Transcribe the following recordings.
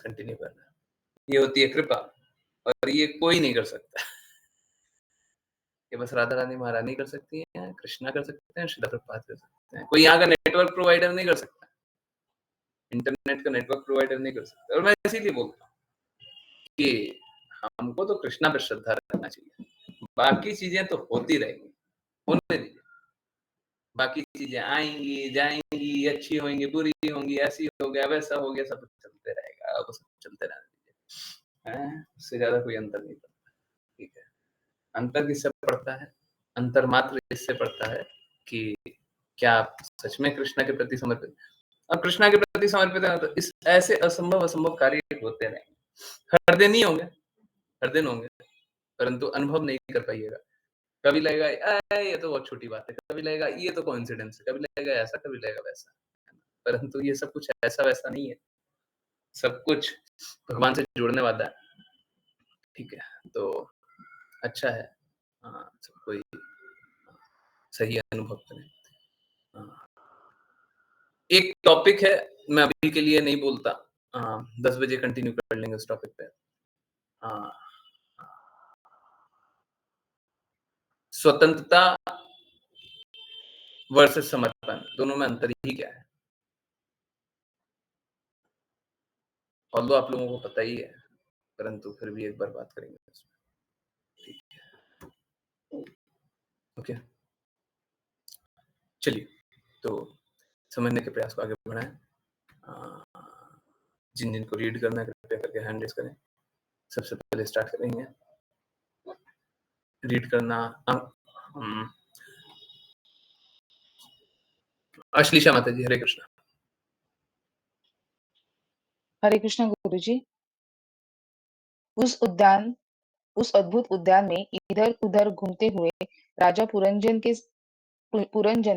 Continue करना है। ये होती है कृपा और ये कोई नहीं कर सकता। ये बस राधा रानी महारानी कर सकती हैं, कृष्णा कर सकते हैं, श्रील प्रभुपाद कर सकते हैं। कोई यहाँ का नेटवर्क प्रोवाइडर नहीं कर सकता। इंटरनेट का नेटवर्क प्रोवाइडर नहीं कर सकता और मैं इसीलिए बोलता हूँ कि हमको तो कृष्णा पे श्रद्धा रखना चाहिए। बाकी चीज़ें तो होती रहेंगी, होने दीजिए। बाकी चीज़ें आएँगी, जाएँगी, अच्छी होंगी, बुरी होंगी, ऐसी हो गया, वैसा हो गया, सब चलते रहेगा, वो सब चलते रहने दीजिए। हैं? उससे ज़्यादा कोई अंतर नहीं पड़ता, ठीक है? अंतर किससे पड़ता है? अंतर मात्र इससे पड़ता है कि क्या आप सच में कृष्णा के प्रति समर्पित अब कृष्णा के प्रति समर्पित हैं तो इस ऐसे असंभव कार्य होते रहेंगे। हर दिन नहीं होंगे, हर दिन होंगे, परंतु अनुभव नहीं कर पाइएगा। कभी लगेगा ये तो बहुत छोटी बात है, कभी लगेगा ये तो कोइंसिडेंस है, कभी लगेगा ऐसा, कभी लगेगा वैसा। परंतु ये सब कुछ ऐसा-वैसा नहीं है। सब कुछ भगवान से जुड़ने वाला है, ठीक है? तो अच्छा है। सब कोई सही अनुभव करें। हाँ, एक टॉपिक है, मैं अभी के लिए नहीं बोलता। 10 बजे कंटिन्यू कर लेंगे उस टॉपिक पे। अ, स्वतंत्रता वर्सेस समर्पण, दोनों में अंतर ही क्या है? ऑल्दो आप लोगों को पता ही है, परंतु फिर भी एक बार बात करेंगे इसमें, ठीक है। ओके, चलिए, तो समझने के प्रयास को आगे बढ़ाएँ। अ, जिनको रीड करना है कृपया करके हैंड रेज़ करें। सबसे पहले स्टार्ट करेंगे। रीड करना हुँ, अश्लीषा माता जी, हरे कृष्णा। हरे कृष्ण गुरुजी। उस अद्भुत उद्यान में इधर-उधर घूमते हुए राजा पुरंजन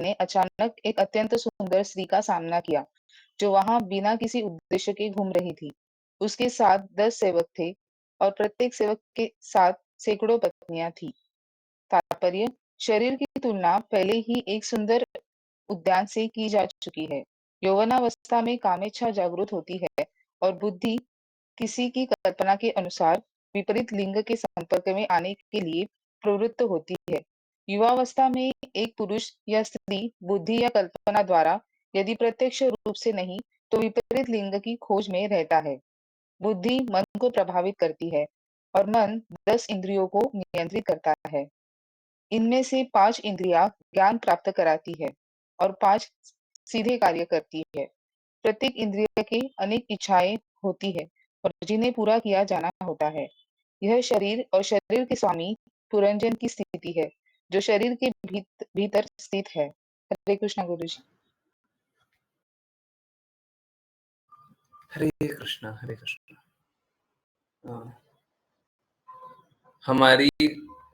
ने अचानक एक अत्यंत सुंदर स्त्री का सामना किया, जो वहां बिना किसी उद्देश्य के घूम रही थी। उसके साथ 10 सेवक थे और प्रत्येक सेवक के साथ सैकड़ों पत्नियां थी। तात्पर्य: शरीर की तुलना पहले ही एक सुंदर उद्यान से की जा चुकी है। यौवनावस्था में कामेच्छा जागृत होती है और बुद्धि किसी की कल्पना के अनुसार विपरीत लिंग के संपर्क में आने के लिए प्रवृत्त होती है। युवावस्था में एक पुरुष या स्त्री बुद्धि या कल्पना द्वारा, यदि प्रत्यक्ष रूप से नहीं, तो विपरीत लिंग की खोज में रहता है। बुद्धि मन को प्रभावित करती है और मन 10 इंद्रियों को नियंत्रित करता है। इनमें से 5 इंद्रियां ज्ञान प्राप्त कराती है और 5 सीधे कार्य करती है। प्रत्येक इंद्रिय की अनेक इच्छाएं होती है और जिन्हें पूरा किया जाना होता है। यह शरीर और शरीर के स्वामी पुरंजन की स्थिति है, जो शरीर के भीतर स्थित है। हरे कृष्णा गुरु जी। हरे कृष्णा, हरे कृष्णा। हमारी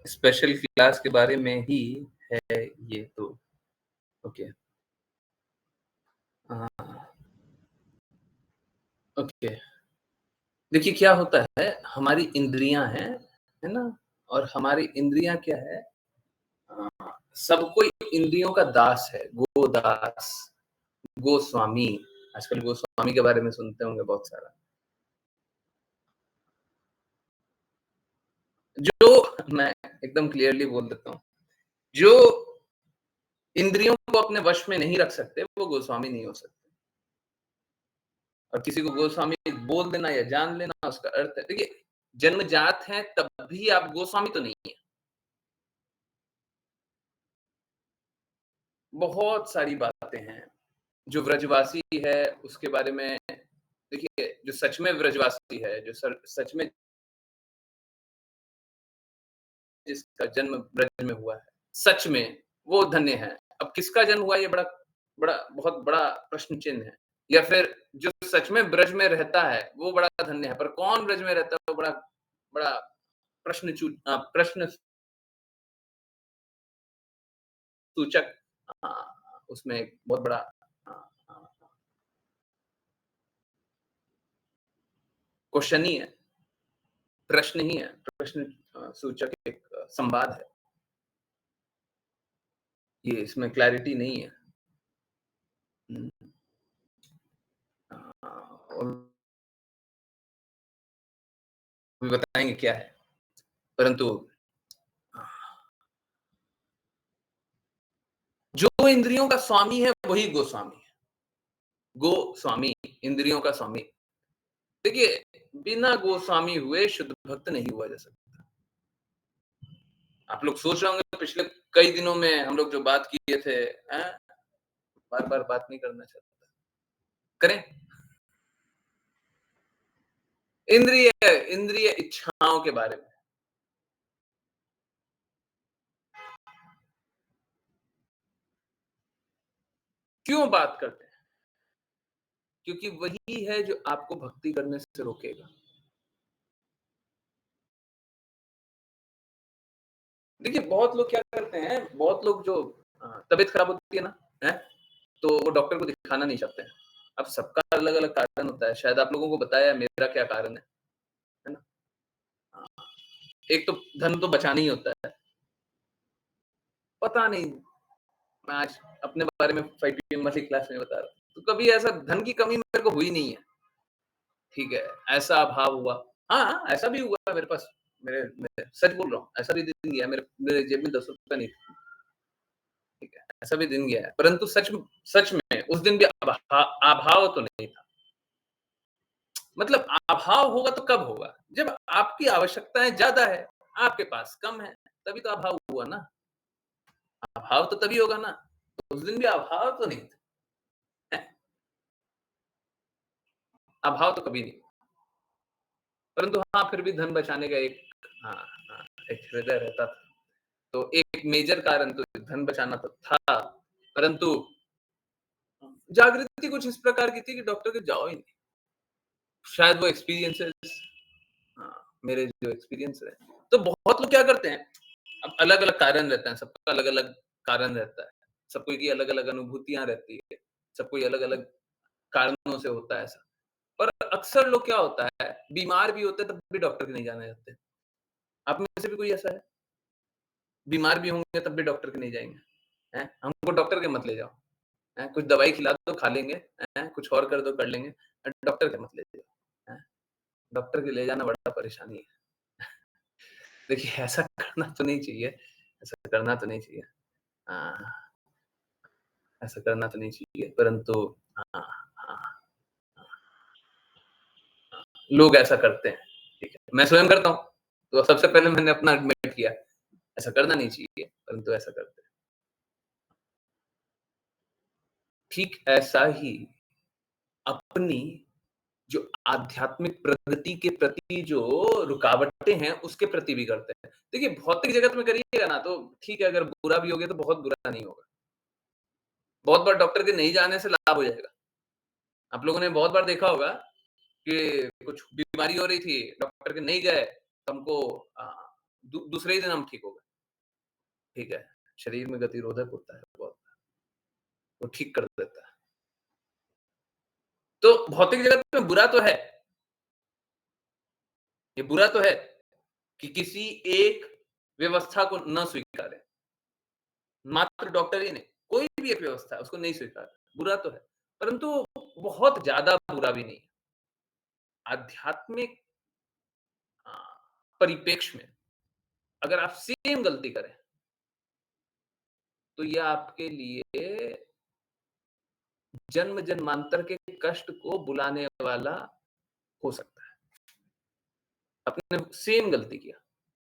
स्पेशल क्लास के बारे में ही है ये तो। ओके। ओके। देखिए क्या होता है, हमारी इंद्रियां हैं, है ना? और हमारी इंद्रियां क्या है? अ, सब कोई इंद्रियों का दास है, गोदास, गोस्वामी। आजकल गोस्वामी के बारे में सुनते होंगे बहुत सारा। जो मैं एकदम क्लियरली बोल देता हूँ, जो इंद्रियों को अपने वश में नहीं रख सकते, वो गोस्वामी नहीं हो सकते। और किसी को गोस्वामी बोल देना या जान लेना उसका अर्थ है, देखिए जन्मजात हैं तब भी आप गोस्वामी तो नहीं है। बहुत सारी बातें हैं, जो व्रजवासी है उसके बारे में देखिए, जो सच में व्रजवासी है, जो सच में जिसका जन्म ब्रज में हुआ है, सच में वो धन्य है। अब किसका जन्म हुआ ये बड़ा बड़ा बहुत बड़ा प्रश्न चिन्ह है। या फिर जो सच में ब्रज में रहता है, वो बड़ा धन्य है, पर कौन ब्रज में रहता है वो बड़ा बड़ा प्रश्न सूचक उसमें एक बहुत बड़ा अ अ, क्वेश्चन ही है, प्रश्न ही है, प्रश्न सूचक एक संवाद है। ये इसमें क्लैरिटी नहीं है। हुँ। और अभी बताएँगे क्या है। परंतु जो इंद्रियों का स्वामी है वही गोस्वामी है। गोस्वामी, इंद्रियों का स्वामी। देखिए, बिना गोस्वामी हुए शुद्ध भक्त नहीं हुआ जा सकता। आप लोग सोच रहे होंगे पिछले कई दिनों में हम लोग जो बात किए थे, हैं? बार-बार बात नहीं करना चाहता। करें? इंद्रिय इंद्रिय इच्छाओं के बारे में। क्यों बात करते हैं? क्योंकि वही है जो आपको भक्ति करने से रोकेगा। देखिए, बहुत लोग क्या करते हैं, बहुत लोग जो तबीयत खराब होती है ना, हैं? तो वो डॉक्टर को दिखाना नहीं चाहते हैं। अब सबका अलग-अलग कारण होता है। शायद आप लोगों को बताया मेरा क्या कारण है ना? हाँ, एक तो धन तो बचाना ही होता है। पता नहीं, मैं आज अपने बारे में 5 वाली क्लास में बता रहा हूँ। तो कभी ऐसा धन की कमी मेरे को हुई नहीं है, ठीक है? ऐसा अभाव हुआ। हाँ, ऐसा भी हुआ है मेरे पास। मैं सच बोल रहा हूँ, ऐसा भी दिन गया है मेरे मेरे जेब में ₹10 नहीं थे, ठीक है? ऐसा भी दिन गया है। परंतु सच में उस दिन भी अभाव तो नहीं था। मतलब अभाव होगा तो कब होगा? जब आपकी आवश्यकताएँ ज़्यादा है, आपके पास कम है, तभी तो अभाव हुआ ना। अभाव तो तभी होगा ना। तो उस दिन भी अभाव तो नहीं था, हैं? अभाव तो कभी नहीं। परंतु हाँ, फिर भी धन बचाने का एक हाँ, हाँ, एक हृदय रहता था। तो एक मेजर कारण तो धन बचाना तो था, परंतु जागृति कुछ इस प्रकार की थी कि डॉक्टर के जाओ ही नहीं। शायद वो एक्सपीरियंसेस हाँ, मेरे जो एक्सपीरियंस रहे। तो बहुत लोग क्या करते हैं, अब अलग-अलग कारण रहते हैं, सबका अलग-अलग कारण रहता है। सबको की अलग-अलग अनुभूतियाँ रहती है, सबको अलग-अलग कारणों से होता है ऐसा। पर अक्सर लोग क्या होता है, बीमार भी होते हैं तब भी डॉक्टर के नहीं जाने जाते। आप में से भी कोई ऐसा है? बीमार भी होंगे तब भी डॉक्टर के नहीं जाएँगे, हैं? हमको डॉक्टर के मत ले जाओ, हैं? कुछ दवाई खिला दो खा लेंगे, हैं? कुछ और कर दो कर लेंगे, डॉक्टर के मत ले जाओ, हैं? डॉक्टर के ले जाना बड़ा परेशानी है। देखिए ऐसा करना तो नहीं चाहिए, ऐसा करना तो नहीं चाहिए। हाँ, ऐसा करना तो नहीं चाहिए परंतु हाँ, हाँ, लोग ऐसा करते हैं, ठीक है। मैं स्वयं करता हूँ, तो सबसे पहले मैंने अपना एडमिट किया, ऐसा करना नहीं चाहिए, परंतु ऐसा करते हैं। ठीक ऐसा ही अपनी जो आध्यात्मिक प्रगति के प्रति जो रुकावटें हैं, उसके प्रति भी करते हैं। देखिए भौतिक जगत में करिएगा ना तो ठीक है, अगर बुरा भी हो गया तो बहुत बुरा नहीं होगा। बहुत बार डॉक्टर के नहीं जाने से लाभ हो जाएगा। आप लोगों ने बहुत बार देखा होगा कि कुछ बीमारी हो रही थी, डॉक्टर के नहीं गए, तो हमको अ, दूसरे ही दिन हम ठीक हो गए, ठीक है। शरीर में गतिरोधक होता है बहुत, वो ठीक कर देता है। तो भौतिक जगत में बुरा तो है, ये बुरा तो है कि किसी एक व्यवस्था को न स्वीकारें। मात्र डॉक्टर ही नहीं, कोई भी एक व्यवस्था है उसको नहीं स्वीकार, बुरा तो है, परंतु बहुत ज़्यादा बुरा भी नहीं है। आध्यात्मिक अ, परिप्रेक्ष्य में अगर आप सेम गलती करें, तो ये आपके लिए जन्म-जन्मांतर के कष्ट को बुलाने वाला हो सकता है। आपने सेम गलती किया,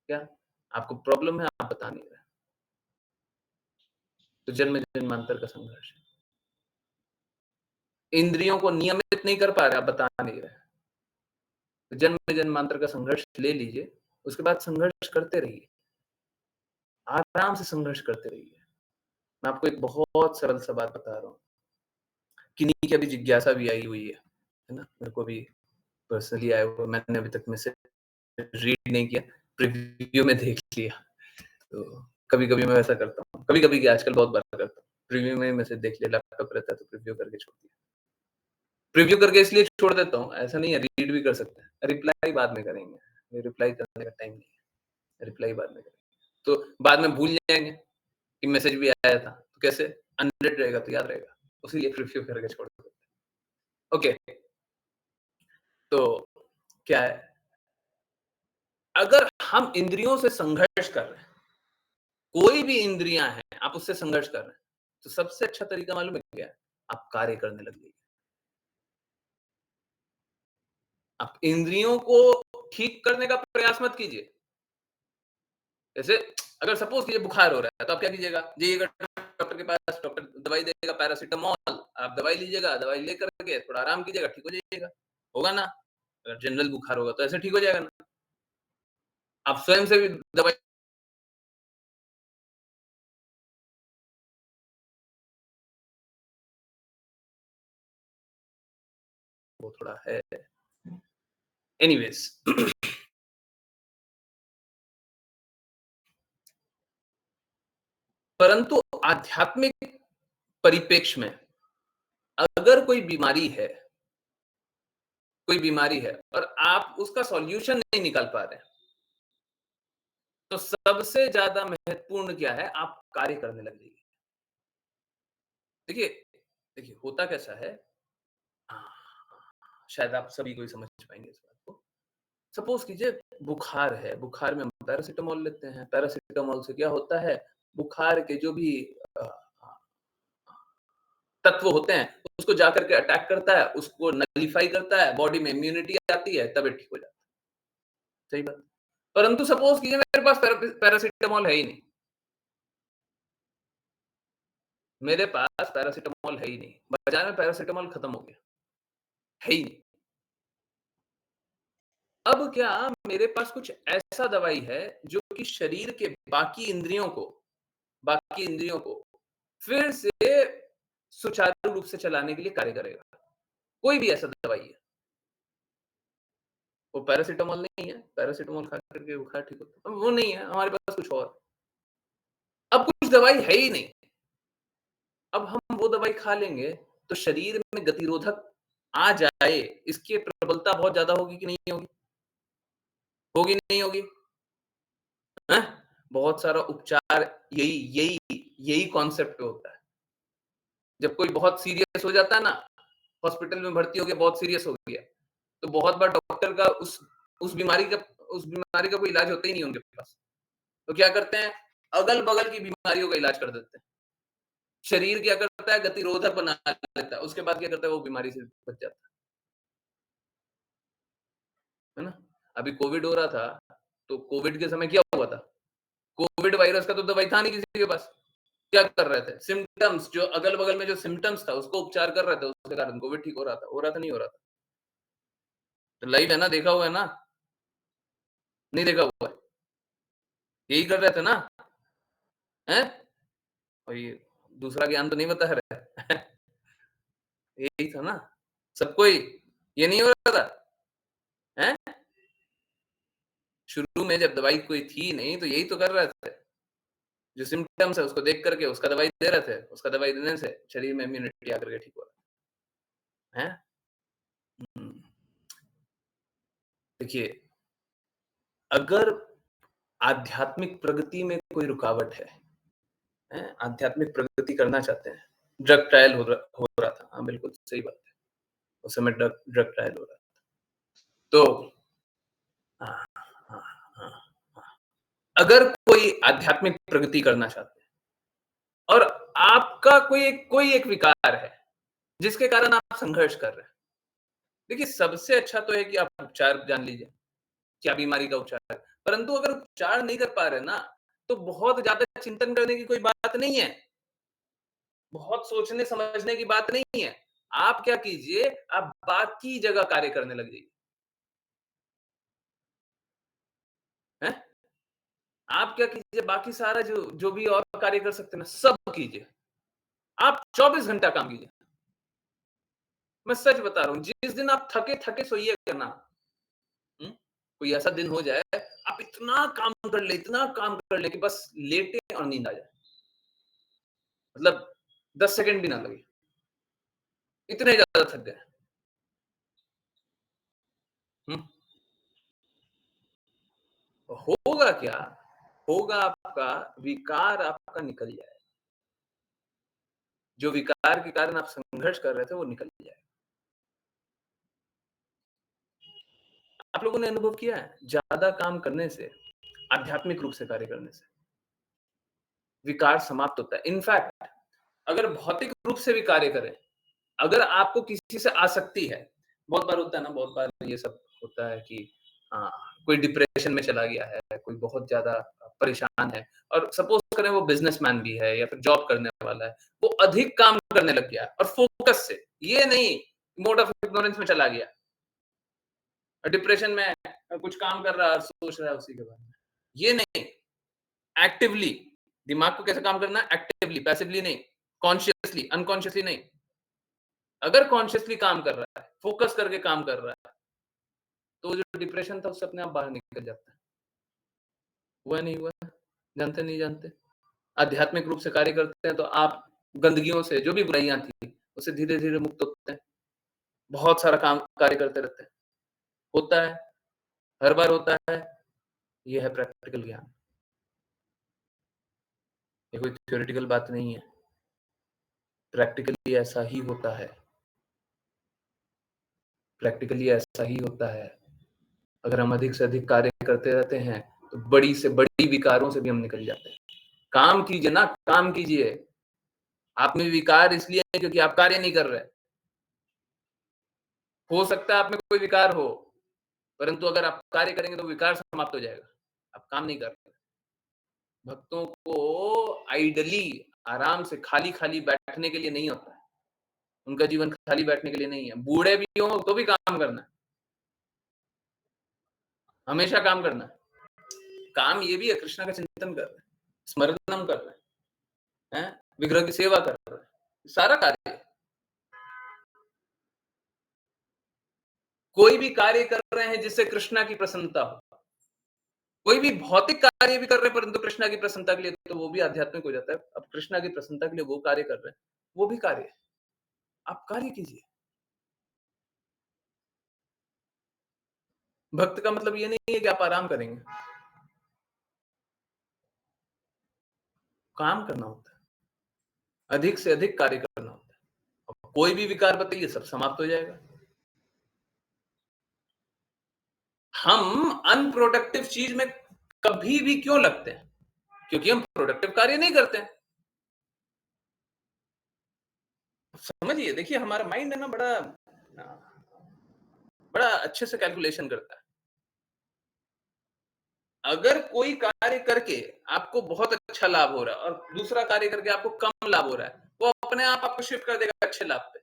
क्या? आपको प्रॉब्लम है, आप बता नहीं रहे, तो जन्म-जन्मांतर का संघर्ष है। इंद्रियों को नियमित नहीं कर पा रहे, आप बता नहीं रहे, तो जन्म-जन्मांतर का संघर्ष ले लीजिए, उसके बाद संघर्ष करते रहिए, आराम से संघर्ष करते रहिए। मैं आपको एक बहुत सरल सा बात बता रहा हूँ, किन्हीं की अभी जिज्ञासा भी आई हुई है ना? मेरे को भी पर्सनली आया हुआ, मैंने अभी तक मैसेज रीड नहीं किया, प्रीव्यू में देख लिया। तो कभी-कभी मैं वैसा करता हूँ। कभी-कभी क्या आजकल बहुत बार करता हूँ। प्रीव्यू में मैसेज देख लिया, लैपटॉप रहता है तो प्रीव्यू करके छोड़ दिया। प्रीव्यू करके इसलिए छोड़ देता हूँ, ऐसा नहीं है रीड भी कर सकते हैं। रिप्लाई बाद में करेंगे, ये रिप्लाई करने का टाइम नहीं है, रिप्लाई बाद में करेंगे। तो बाद में भूल जाएँगे कि मैसेज भी आया था, तो कैसे? अनरेड रहेगा तो याद रहेगा, उसीलिए प्रीव्यू करके छोड़ देते हैं। ओके, तो क्या है अगर हम इंद्रियों से संघर्ष कर रहे हैं, कोई भी इंद्रियां हैं, आप उससे संघर्ष कर रहे हैं, तो सबसे अच्छा तरीका मालूम है क्या है? आप कार्य करने लग जाइए। आप इंद्रियों को ठीक करने का प्रयास मत कीजिए। जैसे अगर सपोज कीजिए बुखार हो रहा है, तो आप क्या कीजिएगा? जाइएगा डॉक्टर के पास, डॉक्टर दवाई देगा पैरासिटामॉल, आप दवाई लीजिएगा, दवाई लेकर के थोड़ा आराम कीजिएगा, ठीक हो जाइएगा। होगा ना? अगर जनरल बुखार होगा तो ऐसे ठीक हो जाएगा ना। आप स्वयं से भी दवाई वो थोड़ा है। एनीवेज़ परंतु आध्यात्मिक परिप्रेक्ष्य में अगर कोई बीमारी है और आप उसका सॉल्यूशन नहीं निकाल पा रहे हैं, तो सबसे ज़्यादा महत्वपूर्ण क्या है? आप कार्य करने लग जाइए। देखिए देखिए होता कैसा है हाँ, शायद आप सभी कोई समझ पाएँगे इस बात को। सपोज़ कीजिए बुखार है, बुखार में हम पैरासिटामॉल लेते हैं, पैरासिटामॉल से क्या होता है, बुखार के जो भी अ, तत्व होते हैं, उसको जाकर के अटैक करता है, उसको नलिफाई करता है, बॉडी में इम्यूनिटी आती है, तबीयत ठीक हो जाती है। सही बात। परंतु सपोज़ कीजिए मेरे पास पैरासिटामॉल है ही नहीं, मेरे पास पैरासिटामॉल है ही नहीं, बाज़ार में पैरासिटामॉल खत्म हो गया, है ही नहीं। अब क्या मेरे पास कुछ ऐसा दवाई है जो कि शरीर के बाकी इंद्रियों को फिर से सुचारू रूप से चलाने के लिए कार्य करेगा। कोई भी ऐसा दवाई है, वो पैरासिटामॉल नहीं है, पैरासिटामॉल खा कर के बुखार ठीक होता है, वो नहीं है, हमारे पास कुछ और। अब कुछ दवाई है ही नहीं, अब हम वो दवाई खा लेंगे तो शरीर में गतिरोधक आ जाए, इसकी प्रबलता बहुत ज़्यादा होगी कि नहीं होगी? होगी नहीं होगी? हैं? बहुत सारा उपचार यही यही यही कॉन्सेप्ट पे होता है। जब कोई बहुत सीरियस हो जाता है ना, हॉस्पिटल में भर्ती हो गया, बहुत सीरियस हो गया, तो बहुत बार डॉक्टर का उस बीमारी का उस बीमारी का कोई इलाज होता ही नहीं उनके पास। तो क्या करते हैं, अगल-बगल की बीमारियों का इलाज कर देते हैं। शरीर क्या करता है, गतिरोधक बना लेता है, उसके बाद क्या करता है, वो बीमारी से बच जाता है ना? अभी कोविड हो रहा था, तो कोविड के समय क्या हुआ था? कोविड वायरस का तो दवाई था नहीं किसी के पास। क्या कर रहे थे? सिम्पटम्स जो अगल-बगल में जो सिम्पटम्स था, उसको उपचार कर रहे थे, उसके कारण कोविड ठीक हो रहा था, नहीं हो रहा था? तो लाइव है ना, देखा हुआ है ना? नहीं देखा हुआ है? यही कर रहे थे ना? हैं? और ये दूसरा ज्ञान तो नहीं बता रहे। यही था ना? सबको ये नहीं हो रहा था? हैं? शुरू में जब दवाई कोई थी नहीं, तो यही तो कर रहे थे। जो सिम्पटम्स है उसको देख करके उसका दवाई दे रहे थे, उसका दवाई देने से शरीर में इम्यूनिटी आकर के ठीक हो रहा है। हैं? हुँ, देखिए, अगर आध्यात्मिक प्रगति में कोई रुकावट है, हैं? आध्यात्मिक प्रगति करना चाहते हैं, ड्रग ट्रायल हो रहा था। हाँ, बिल्कुल सही बात है। उस समय ड्रग ड्रग ट्रायल हो रहा था। तो हाँ, हाँ, हाँ, हाँ। अगर कोई आध्यात्मिक प्रगति करना चाहते हैं और आपका कोई एक विकार है, जिसके कारण आप संघर्ष कर रहे हैं। देखिए, सबसे अच्छा तो है कि आप उपचार जान लीजिए, क्या बीमारी का उपचार है। परंतु अगर उपचार नहीं कर पा रहे ना, तो बहुत ज़्यादा चिंतन करने की कोई बात नहीं है। बहुत सोचने समझने की बात नहीं है। आप क्या कीजिए, आप बाकी जगह कार्य करने लग जाइए। हैं? आप क्या कीजिए, बाकी सारा जो जो भी और कार्य कर सकते हैं ना, सब कीजिए। आप 24 घंटा काम कीजिए। मैं सच बता रहा हूँ, जिस दिन आप थके-थके सोइएगा ना, हुँ, कोई ऐसा दिन हो जाए, आप इतना काम कर लें कि बस लेटें और नींद आ जाए। मतलब 10 सेकंड भी ना लगे, इतने ज़्यादा थक गए। हुँ, होगा क्या? होगा आपका विकार आपका निकल जाए। जो विकार के कारण आप संघर्ष कर रहे थे, वो निकल जाए। आप लोगों ने अनुभव किया है? ज़्यादा काम करने से, आध्यात्मिक रूप से कार्य करने से, विकार समाप्त होता है। इनफैक्ट अगर भौतिक रूप से भी कार्य करें, अगर आपको किसी से आसक्ति है, बहुत बार होता है ना, बहुत बार ये सब होता है कि हाँ, कोई डिप्रेशन में चला गया है, कोई बहुत ज़्यादा परेशान है और सपोज़ करें वो बिज़नेसमैन भी है या फिर जॉब करने वाला है, वो अधिक काम करने लग गया और फ़ोकस से, ये नहीं मोड ऑफ इग्नोरेंस में चला गया। डिप्रेशन में कुछ काम कर रहा है और सोच रहा है उसी के बारे में। ये नहीं, एक्टिवली दिमाग को कैसे काम करना है? एक्टिवली, पैसिवली नहीं, कॉन्शियसली, अनकॉन्शियसली नहीं। अगर कॉन्शियसली काम कर रहा है, फोकस करके काम कर रहा है, तो जो डिप्रेशन था उससे अपने आप बाहर निकल जाता है। हुआ नहीं हुआ? जानते नहीं जानते? आध्यात्मिक रूप से कार्य करते हैं तो आप गंदगियों से, जो भी बुराइयाँ थी, उससे धीरे-धीरे मुक्त होते हैं। बहुत सारा काम कार्य करते रहते हैं। होता है, हर बार होता है, ये है प्रैक्टिकल ज्ञान। ये कोई थ्योरेटिकल बात नहीं है। प्रैक्टिकली ऐसा ही होता है। प्रैक्टिकली ऐसा ही होता है। अगर हम अधिक से अधिक कार्य करते रहते हैं, तो बड़ी से बड़ी विकारों से भी हम निकल जाते हैं। काम कीजिए ना, काम कीजिए। आप में विकार इसलिए है क्योंकि आप कार्य नहीं कर रहे। हो सकता है आप में कोई विकार हो, परंतु अगर आप कार्य करेंगे तो विकार समाप्त हो जाएगा। आप काम नहीं कर रहे। भक्तों को आइडली आराम से खाली-खाली बैठने के लिए नहीं होता है। उनका जीवन खाली बैठने के लिए नहीं है। बूढ़े भी हों तो भी काम करना है। हमेशा काम करना है। काम ये भी है कृष्ण का चिंतन कर रहे हैं, स्मरणम कर रहे हैं, विग्रह की सेवा कर रहे हैं। सारा कार्य है। कोई भी कार्य कर रहे हैं जिससे कृष्णा की प्रसन्नता हो। कोई भी भौतिक कार्य भी कर रहे हैं परंतु कृष्णा की प्रसन्नता के लिए, तो वो भी आध्यात्मिक हो जाता है। अब कृष्णा की प्रसन्नता के लिए वो कार्य कर रहे हैं, वो भी कार्य है। आप कार्य कीजिए। भक्त का मतलब ये नहीं है कि आप आराम करेंगे। काम करना होता है। अधिक से अधिक कार्य करना होता है। अब कोई भी विकार बताइए, सब समाप्त हो जाएगा। हम अनप्रोडक्टिव चीज में कभी भी क्यों लगते हैं? क्योंकि हम प्रोडक्टिव कार्य नहीं करते हैं। समझिए, देखिए हमारा माइंड है ना, बड़ा अच्छे से कैलकुलेशन करता है। अगर कोई कार्य करके आपको बहुत अच्छा लाभ हो रहा है और दूसरा कार्य करके आपको कम लाभ हो रहा है, वो अपने आप आपको शिफ्ट कर देगा अच्छे लाभ पे।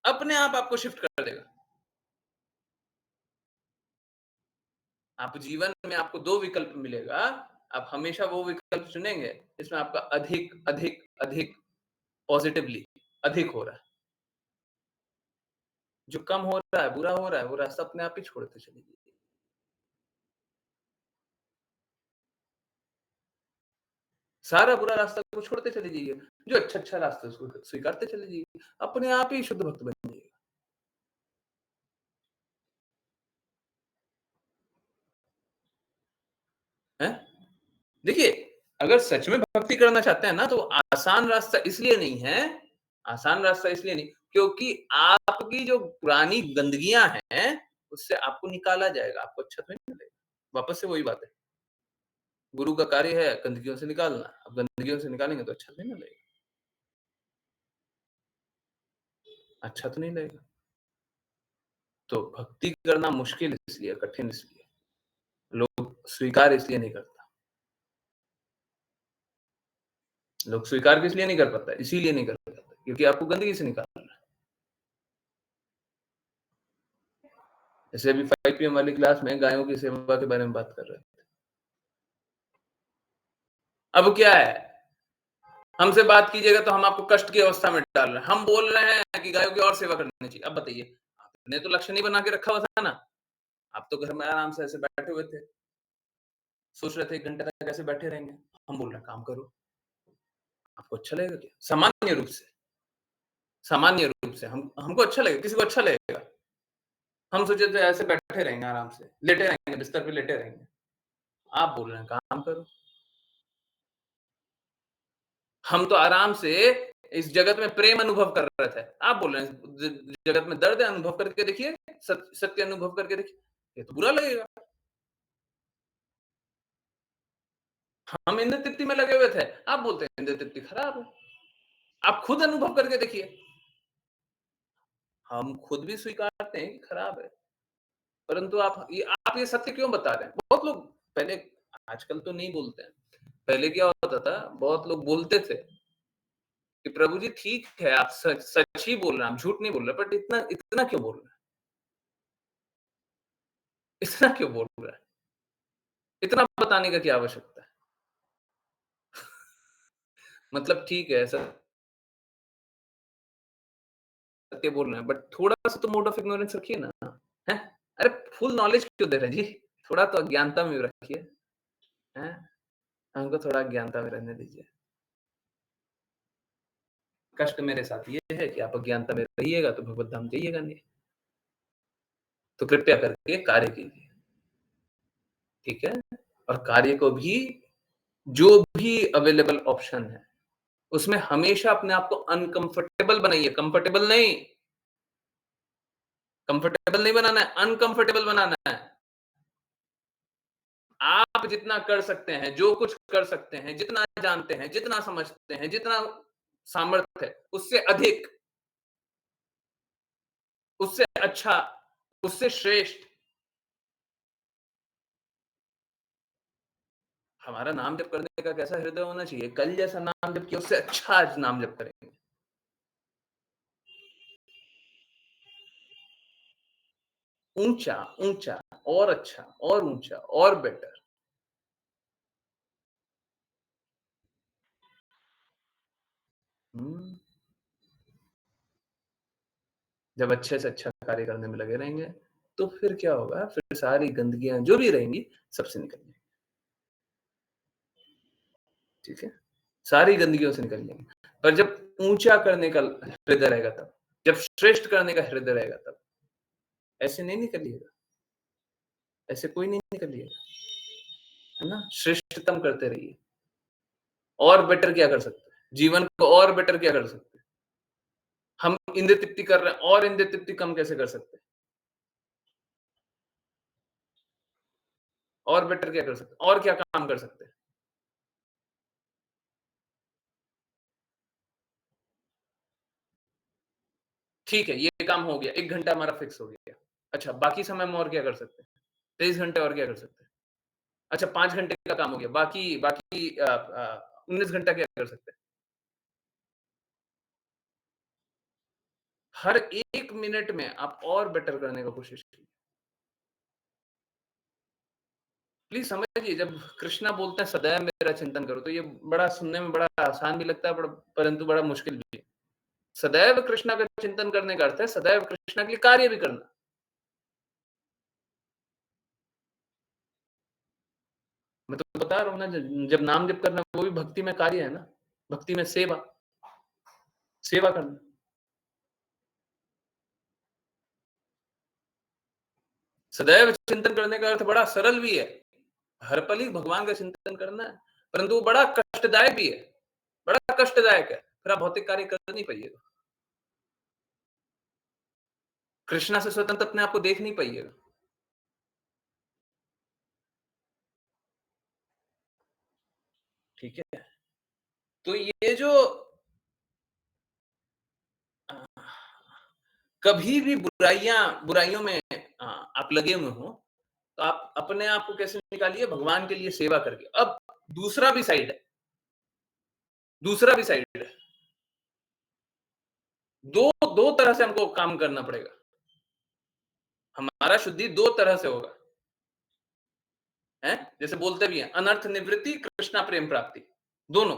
अपने आप आपको शिफ्ट कर देगा। आप जीवन में आपको 2 विकल्प मिलेगा, आप हमेशा वो विकल्प चुनेंगे जिसमें आपका अधिक, अधिक, अधिक पॉजिटिवली अधिक हो रहा है। जो कम हो रहा है, बुरा हो रहा है, वो रास्ता अपने आप ही छोड़ते चले जाइए। सारा बुरा रास्ता को छोड़ते चले जाइए। जो अच्छा-अच्छा रास्ता है उसको स्वीकारते चले जाइए। अपने आप ही शुद्ध भक्त बन जाइएगा। हैं? देखिए, अगर सच में भक्ति करना चाहते हैं ना, तो आसान रास्ता इसलिए नहीं है, आसान रास्ता इसलिए नहीं, क्योंकि आपकी जो पुरानी गंदगियाँ हैं, उससे आपको निकाला जाएगा, आपको अच्छा तो नहीं मिलेगा। वापस से वही बात है, गुरु का कार्य है गंदगियों से निकालना, अब गंदगियों से निकालेंगे तो अच्छा नहीं मिलेगा, अच्छा तो नहीं लगेगा। तो भक्ति करना मुश्किल इसलिए, कठिन इसलिए, लोग स्वीकार इसलिए नहीं करता। लोग स्वीकार किस लिए नहीं कर पाता? इसीलिए नहीं कर पाता, क्योंकि आपको गंदगी से निकालना है। जैसे अभी 5 पीएम वाली क्लास में गायों की सेवा के बारे में बात कर रहे थे। अब क्या है, हमसे बात कीजिएगा तो हम आपको कष्ट की अवस्था में डाल रहे हैं। हम बोल रहे हैं कि गायों की और सेवा करनी चाहिए। अब बताइए, आपने तो लक्ष्य नहीं बना के रखा हुआ था ना, आप तो घर में आराम से ऐसे बैठे हुए थे, सोच रहे थे 1 घंटे तक ऐसे बैठे रहेंगे। हम बोल रहे हैं काम करो, आपको अच्छा लगेगा क्या? सामान्य रूप से हम हमको अच्छा लगेगा, किसी को अच्छा लगेगा। हम सोचे थे ऐसे बैठे रहेंगे आराम से, लेटे रहेंगे, बिस्तर पे लेटे रहेंगे। आप बोल रहे हैं काम करो। हम तो आराम से इस जगत में प्रेम अनुभव कर रहे थे। आप बोल रहे हैं जगत में दर्द है, अनुभव करके देखिए, सत्य अनुभव करके देखिए। ये तो बुरा लगेगा। हम इंद्र तृप्ति में लगे हुए थे, आप बोलते हैं इंद्र तृप्ति खराब है। आप खुद अनुभव करके देखिए। हम खुद भी स्वीकारते हैं कि खराब है, परंतु आप ये सत्य क्यों बता रहे हैं? बहुत लोग पहले, आजकल तो नहीं बोलते हैं। पहले क्या होता था, बहुत लोग बोलते थे कि प्रभु जी ठीक है, आप सच सच ही बोल रहे हैं, आप झूठ नहीं बोल रहे, बट इतना इतना क्यों बोल रहे हैं? इतना क्यों बोल रहे हैं? इतना बताने का क्या आवश्यकता है? मतलब ठीक है, सत्य बोल रहे हैं, बट थोड़ा-सा तो मोड ऑफ इग्नोरेंस रखिए ना, हैं? अरे फुल नॉलेज क्यों दे रहे हैं जी? थोड़ा तो अज्ञानता में रखिए, हैं? हमको थोड़ा अज्ञानता में रहने दीजिए। कष्ट मेरे साथ ये है कि आप अज्ञानता में रहिएगा तो भगवत धाम जाइएगा नहीं। तो कृपया करके कार्य कीजिए, ठीक है? और कार्य को भी, जो भी अवेलेबल ऑप्शन है, उसमें हमेशा अपने आप को अनकंफर्टेबल बनाइए, कंफर्टेबल नहीं बनाना है, अनकंफर्टेबल बनाना है। आप जितना कर सकते हैं, जो कुछ कर सकते हैं, जितना जानते हैं, जितना समझते हैं, जितना सामर्थ्य है, उससे अधिक, उससे अच्छा, उससे श्रेष्ठ हमारा नाम जप करने का कैसा हृदय होना चाहिए? कल जैसा नाम जप किया, उससे अच्छा आज नाम जप करेंगे। ऊंचा, ऊंचा, और अच्छा, और ऊंचा, और बेटर। हम्म, जब अच्छे से अच्छा कार्य करने में लगे रहेंगे, तो फिर क्या होगा? फिर सारी गंदगियां जो भी रहेंगी, सबसे निकल जाएंगी। ठीक है? सारी गंदगियों से निकल जाएंगे। पर जब ऊंचा करने का हृदय रहेगा तब, जब श्रेष्ठ करने का हृदय रहेगा तब, ऐसे नहीं निकलिएगा, ऐसे कोई नहीं निकलिएगा, है ना? श्रेष्ठतम करते रहिए। और बेटर क्या कर सकते हैं? जीवन को और बेटर क्या कर सकते हैं? हम इंद्र तृप्ति कर रहे हैं, और इंद्र तृप्ति कम कैसे कर सकते हैं? और बेटर क्या कर सकते हैं? और क्या काम कर सकते हैं? ठीक है, ये काम हो गया, 1 घंटा हमारा फिक्स हो गया। अच्छा, बाकी समय में और क्या कर सकते हैं? 23 घंटे और क्या कर सकते हैं? अच्छा, 5 घंटे का काम हो गया, बाकी बाकी 19 घंटा क्या कर सकते हैं? हर 1 मिनट में आप और बेटर करने का कोशिश कीजिए। प्लीज़ समझिए, जब कृष्णा बोलते हैं सदैव मेरा चिंतन करो, तो ये बड़ा सुनने में बड़ा आसान भी लगता है, परंतु बड़ा मुश्किल भी है। सदैव कृष्णा का चिंतन करने का अर्थ है सदैव कृष्णा के लिए कार्य भी करना। मैं तो बता रहा हूँ ना, जब नाम जप करना, वो भी भक्ति में कार्य है ना, भक्ति में सेवा, सेवा करना। सदैव चिंतन करने का अर्थ बड़ा सरल भी है। हर पल ही भगवान का चिंतन करना है, परंतु वो बड़ा कष्टदायक भी है, बड़ा कष्टदायक है। फिर आप भौतिक कार्य कर नहीं पाइएगा। कृष्णा से स्वतंत्र अपने आप को देख नहीं पाइएगा। ठीक है? तो ये जो अ, कभी भी बुराइयों में आप लगे हुए हो, तो आप अपने आप को कैसे निकालिए? भगवान के लिए सेवा करके। अब दूसरा भी साइड है, दूसरा भी साइड है। 2 तरह से हमको काम करना पड़ेगा। हमारा शुद्धि 2 तरह से होगा, हैं? जैसे बोलते भी हैं, अनर्थ निवृत्ति, कृष्णा प्रेम प्राप्ति, दोनों।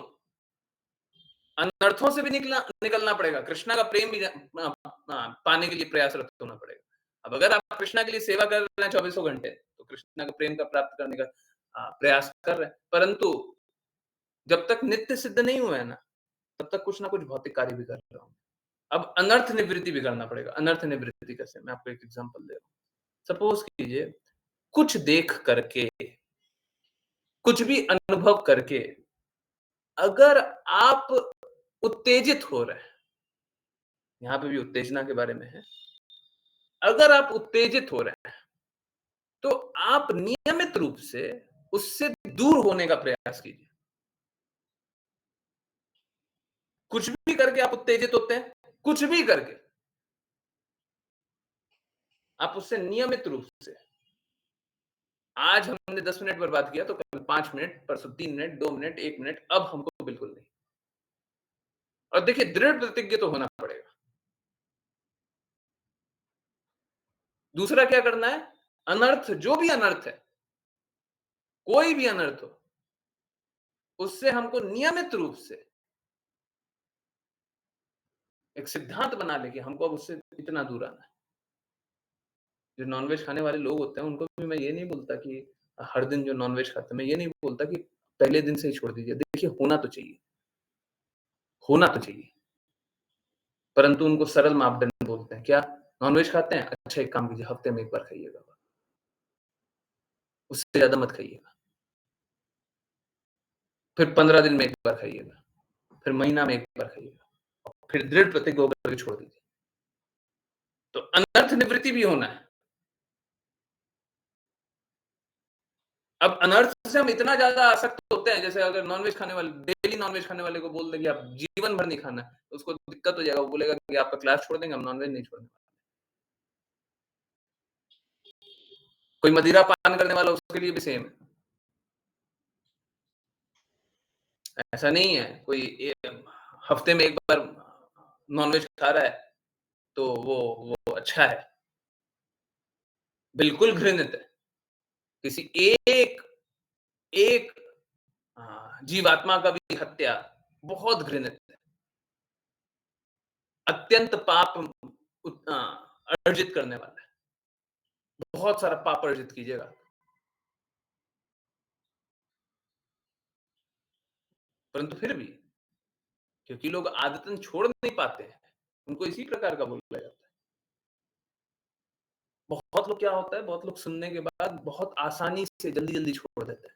अनर्थों से भी निकलना पड़ेगा, कृष्णा का प्रेम भी पाने के लिए प्रयासरत होना पड़ेगा। अब अगर आप कृष्णा के लिए सेवा कर रहे हैं चौबीसों घंटे, तो कृष्णा का प्रेम का प्राप्त करने का प्रयास कर रहे हैं, परंतु जब तक नित्य सिद्ध नहीं हुए हैं ना, तब तक कुछ ना कुछ भौतिक कार्य भी कर रहा हूँ। अब अनर्थ निवृत्ति भी करना पड़ेगा। अनर्थ निवृत्ति कैसे? मैं आपको एक एग्जांपल दे रहा हूँ। सपोज कीजिए, कुछ देख करके, कुछ भी अनुभव करके, अगर आप उत्तेजित हो रहे हैं, यहाँ पे भी उत्तेजना के बारे में है। अगर आप उत्तेजित हो रहे हैं, तो आप नियमित रूप से उससे दूर होने का प्रयास कीजिए। कुछ भी करके आप उत्तेजित होते हैं, कुछ भी करके, आप उससे नियमित रूप से, आज हमने 10 मिनट बर्बाद किया तो कल 5 मिनट, परसों 3 मिनट, 2 मिनट, 1 मिनट, अब हमको बिल्कुल नहीं। और देखिए दृढ़ प्रतिज्ञ तो होना पड़ेगा। दूसरा क्या करना है? अनर्थ, जो भी अनर्थ है, कोई भी अनर्थ हो, उससे हमको नियमित रूप से एक सिद्धांत बना लेके हमको अब उससे इतना दूर आना है। जो नॉनवेज खाने वाले लोग होते हैं, उनको भी मैं ये नहीं बोलता कि हर दिन जो नॉनवेज खाते हैं, मैं ये नहीं बोलता कि पहले दिन से ही छोड़ दीजिए। देखिए होना तो चाहिए, होना तो चाहिए। परंतु उनको सरल मापदंड बोलते हैं। क्या? नॉनवेज खाते हैं? अच्छा एक काम कीजिए, हफ्ते में 1 बार खाइएगा। उससे ज़्यादा मत खाइएगा। फिर 15 दिन में 1 बार खाइएगा। फिर महीना में 1 बार खाइएगा। फिर दृढ़ प्रतिज्ञ होकर के छोड़ दीजिए। तो अनर्थ निवृत्ति भी होना है। अब अनर्थ से हम इतना ज़्यादा आसक्त होते हैं, जैसे अगर नॉनवेज खाने वाले, डेली नॉनवेज खाने वाले को बोल दें कि आप जीवन भर नहीं खाना है, तो उसको दिक्कत हो जाएगा। वो बोलेगा कि आपका क्लास छोड़ देंगे, हम नॉनवेज नहीं छोड़ेंगे। कोई मदिरा पान करने वाला, उसके लिए भी सेम है। ऐसा नहीं है कोई हफ्ते में 1 बार नॉनवेज खा रहा है तो वो अच्छा है। बिल्कुल घृणित है। किसी एक एक जीवात्मा का भी हत्या बहुत घृणित है। अत्यंत पाप अर्जित करने वाला है। बहुत सारा पाप अर्जित कीजिएगा। परंतु फिर भी, क्योंकि लोग आदतन छोड़ नहीं पाते हैं, उनको इसी प्रकार का बोला जाता है। बहुत लोग, क्या होता है, बहुत लोग सुनने के बाद बहुत आसानी से जल्दी-जल्दी छोड़ देते हैं।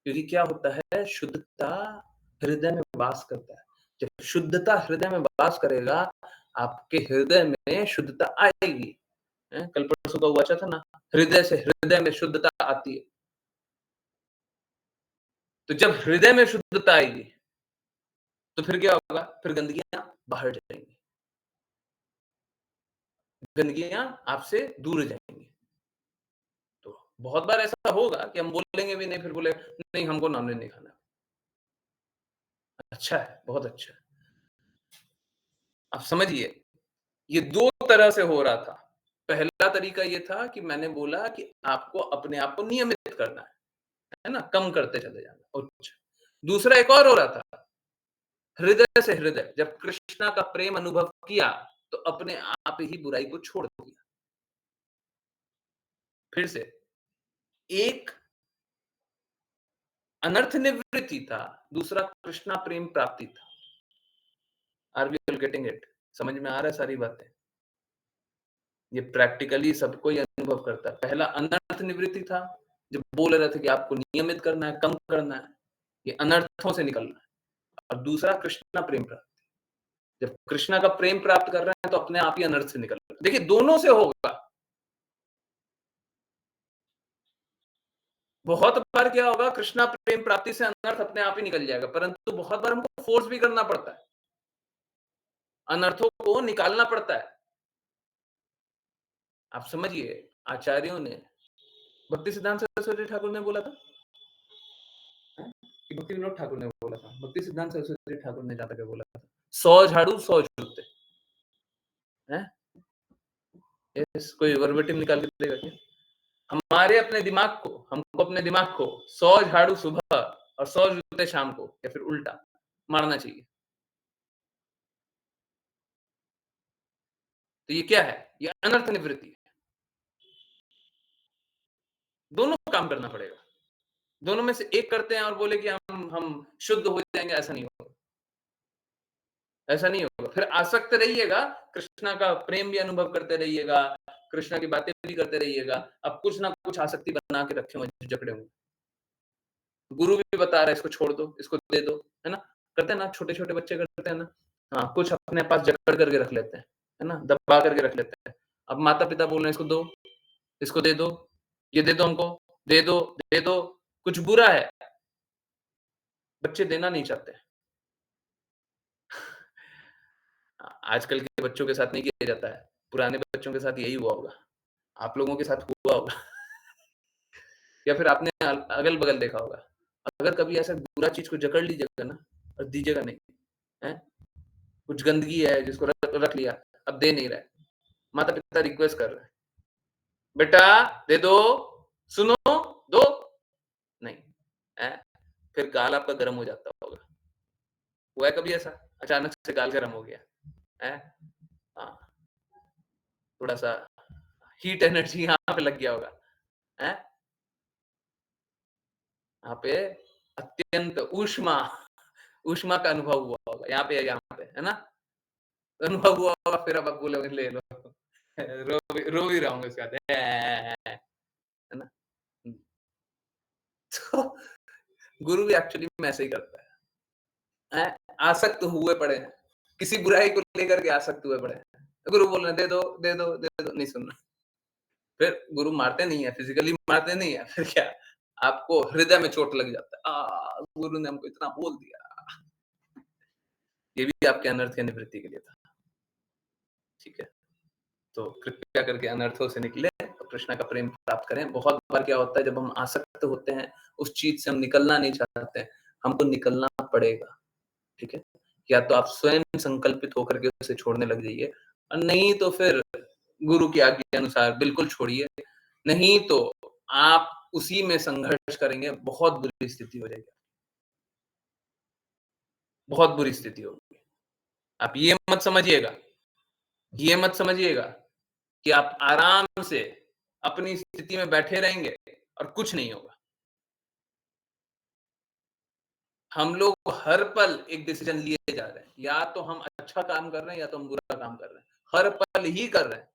क्योंकि क्या होता है, शुद्धता हृदय में वास करता है। जब शुद्धता हृदय में वास करेगा, आपके हृदय में शुद्धता आएगी। कल परसों का वाचा था ना, हृदय से हृदय में शुद्धता आती है। तो जब हृदय में शुद्धता आएगी, तो फिर क्या होगा? फिर गंदगियाँ बाहर जाएँगी। गंदगियाँ आपसे दूर जाएँगी। तो बहुत बार ऐसा होगा कि हम बोलेंगे भी नहीं, फिर बोले नहीं हमको नॉनवेज नहीं खाना। अच्छा है, बहुत अच्छा है। आप समझिए, ये 2 तरह से हो रहा था। पहला तरीका ये था कि मैंने बोला कि आपको अपने आप को नियमित करना है ना? कम करते चले जाना। अच्छा। दूसरा एक और हो रहा था, हृदय से हृदय। जब कृष्णा का प्रेम अनुभव किया, तो अपने आप ही बुराई को छोड़ दिया। फिर से, एक अनर्थ निवृत्ति था, दूसरा कृष्णा प्रेम प्राप्ति था। Are we all getting it? समझ में आ रहा है सारी बातें? ये प्रैक्टिकली सबको ये अनुभव करता है। पहला अनर्थ निवृत्ति था, जब बोल रहे थे कि आपको नियमित करना है, कम करना है, ये अनर्थों से निकलना है। और दूसरा कृष्णा प्रेम प्राप्ति। जब कृष्णा का प्रेम प्राप्त कर रहे हैं, तो अपने आप ही अनर्थ से निकल रहे हैं। देखिए दोनों से होगा। बहुत बार क्या होगा, कृष्णा प्रेम प्राप्ति से अनर्थ अपने आप ही निकल जाएगा, परंतु बहुत बार हमको फोर्स भी करना पड़ता है। अनर्थों को निकालना पड़ता है। आप समझिए, आचार्यों ने, भक्ति सिद्धांत सरस्वती ठाकुर ने बोला था, हैं? कि भक्ति विनोद ठाकुर ने बोला था, भक्ति सिद्धांत सरस्वती ठाकुर ने जाकर के बोला था, 100 झाड़ू 100 जूते। हैं? यस, कोई वर्बेटिम निकाल के देगा क्या? हमारे अपने दिमाग को, हमको अपने दिमाग को 100 झाड़ू सुबह और 100 जूते शाम को, या फिर उल्टा मारना चाहिए। तो ये क्या है? ये अनर्थ निवृत्ति है। दोनों काम करना पड़ेगा। दोनों में से एक करते हैं और बोले कि हम शुद्ध हो जाएंगे, ऐसा नहीं होगा। ऐसा नहीं होगा। फिर आसक्त रहिएगा, कृष्णा का प्रेम भी अनुभव करते रहिएगा, कृष्णा की बातें भी करते रहिएगा। अब कुछ ना कुछ आसक्ति बना के रखे हुए जकड़े हुए। गुरु भी बता रहा है इसको छोड़ दो, इसको दे दो, है ना? करते हैं ना, छोटे-छोटे बच्चे करते हैं ना। हाँ, कुछ अपने पास जकड़ करके रख लेते हैं, है ना? दबा करके रख लेते हैं। अब माता-पिता बोल रहे हैं इसको दो, इसको दे दो, ये दे दो हमको, दे दो, कुछ बुरा है, बच्चे देना नहीं चाहते। आजकल के बच्चों के साथ नहीं किया जाता है, पुराने बच्चों के साथ यही हुआ होगा, आप लोगों के साथ हुआ होगा या फिर आपने अगल-बगल देखा होगा। अगर कभी ऐसा बुरा चीज़ को जकड़ लीजिएगा ना और दीजिएगा नहीं, हैं? कुछ गंदगी है जिसको रख रख लिया, अब दे नहीं रहा है, माता-पिता रिक्वेस्ट कर रहे हैं, "बेटा दे दो, सुनो, दो।" नहीं, हैं? फिर गाल आपका गरम हो जाता होगा। हुआ है कभी ऐसा? अचानक से गाल गरम हो गया, हैं? हाँ, थोड़ा-सा हीट एनर्जी यहाँ पे लग गया होगा, हैं? यहाँ पे अत्यंत ऊष्मा का अनुभव हुआ होगा, यहाँ पे, है ना? अनुभव हुआ होगा फिर अब आप बोलोगे ले लो, रो भी रहा हूँ इसके बाद, है ना? हुँ, तो गुरु भी एक्चुअली में ऐसे ही करता हैं? आसक्त हुए पड़े हैं, किसी बुराई को लेकर के आसक्त हुए पड़े हैं। गुरु बोल रहे हैं, "दे दो, दे दो, दे दो।" नहीं सुनना। फिर गुरु मारते नहीं है, फिज़िकली मारते नहीं है, फिर क्या? आपको हृदय में चोट लग जाता है। गुरु ने हमको इतना बोल दिया। ये भी आपके अनर्थ की निवृत्ति के लिए था, ठीक है? तो कृपया करके अनर्थों से निकलें और कृष्णा का प्रेम प्राप्त करें। बहुत बार क्या होता है जब हम आसक्त होते हैं, उस चीज़ से हम निकलना नहीं चाहते हैं, हमको निकलना पड़ेगा, ठीक है? या तो आप स्वयं संकल्पित होकर के उसे छोड़ने लग जाइए और नहीं तो फिर गुरु की आज्ञा के अनुसार बिल्कुल छोड़िए, नहीं तो आप उसी में संघर्ष करेंगे, बहुत बुरी स्थिति हो जाएगी, बहुत बुरी स्थिति होगी। आप ये मत समझिएगा कि आप आराम से अपनी स्थिति में बैठे रहेंगे और कुछ नहीं होगा। हम लोग हर पल एक डिसीजन लिए जा रहे हैं, या तो हम अच्छा काम कर रहे हैं या तो हम बुरा काम कर रहे हैं, हर पल ही कर रहे हैं।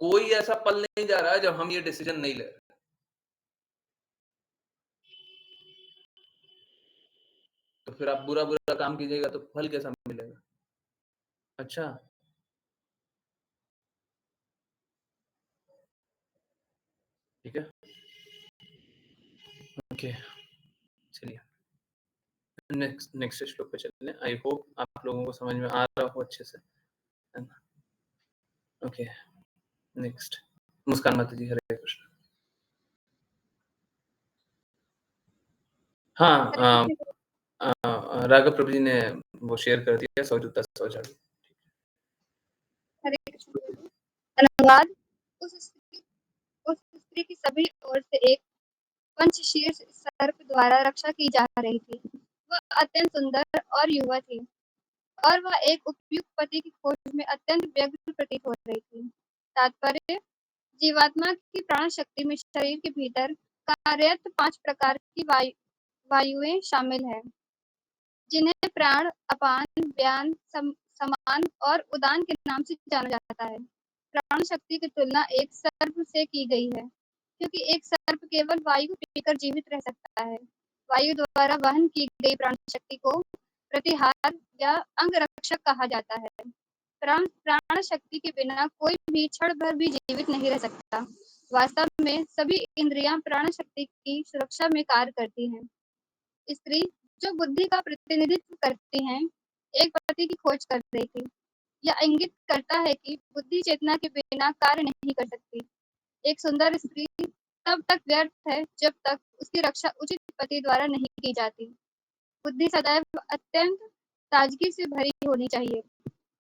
कोई ऐसा पल नहीं जा रहा है जब हम ये डिसीजन नहीं ले रहे। तो फिर आप बुरा-बुरा काम कीजिएगा तो फल कैसा मिलेगा? अच्छा, ठीक है, ओके, चलिए नेक्स्ट नेक्स्ट श्लोक पे चलते हैं। आई होप आप लोगों को समझ में आ रहा हो अच्छे से, है ना? ओके, नेक्स्ट मुस्कान माता जी, हरे कृष्ण। हाँ, हरे कृष्ण। राघव प्रभु जी ने वो शेयर कर दिया 100 जूता 100 झाड़ू। हरे कृष्ण प्रभु। अनुवाद। उस स्त्री की सभी ओर से एक पंचशीर्ष सर्प द्वारा रक्षा की जा रही थी। वह अत्यंत सुंदर और युवा थी और वह एक उपयुक्त पति की खोज में अत्यंत व्यग्र प्रतीत हो रही थी। तात्पर्य। जीवात्मा की प्राण शक्ति में शरीर के भीतर कार्यरत 5 प्रकार की वायुएं शामिल हैं, जिन्हें प्राण, अपान, व्यान, समान और उदान के नाम से जाना जाता है। प्राण शक्ति की तुलना एक सर्प से की गई है, क्योंकि एक सर्प केवल वायु को पीकर जीवित रह सकता है। वायु द्वारा वहन की गई प्राण शक्ति को प्रतिहार या अंगरक्षक कहा जाता है। प्राण शक्ति के बिना कोई भी क्षण भर भी जीवित नहीं रह सकता। वास्तव में सभी इंद्रियां प्राण शक्ति की सुरक्षा में कार्य करती हैं। स्त्री, जो बुद्धि का प्रतिनिधित्व करती हैं, एक पति की खोज कर रही थी। यह इंगित करता है कि बुद्धि चेतना के बिना कार्य नहीं कर सकती। एक सुंदर स्त्री तब तक व्यर्थ है जब तक उसकी रक्षा उचित पति द्वारा नहीं की जाती। बुद्धि सदैव अत्यंत ताजगी से भरी होनी चाहिए।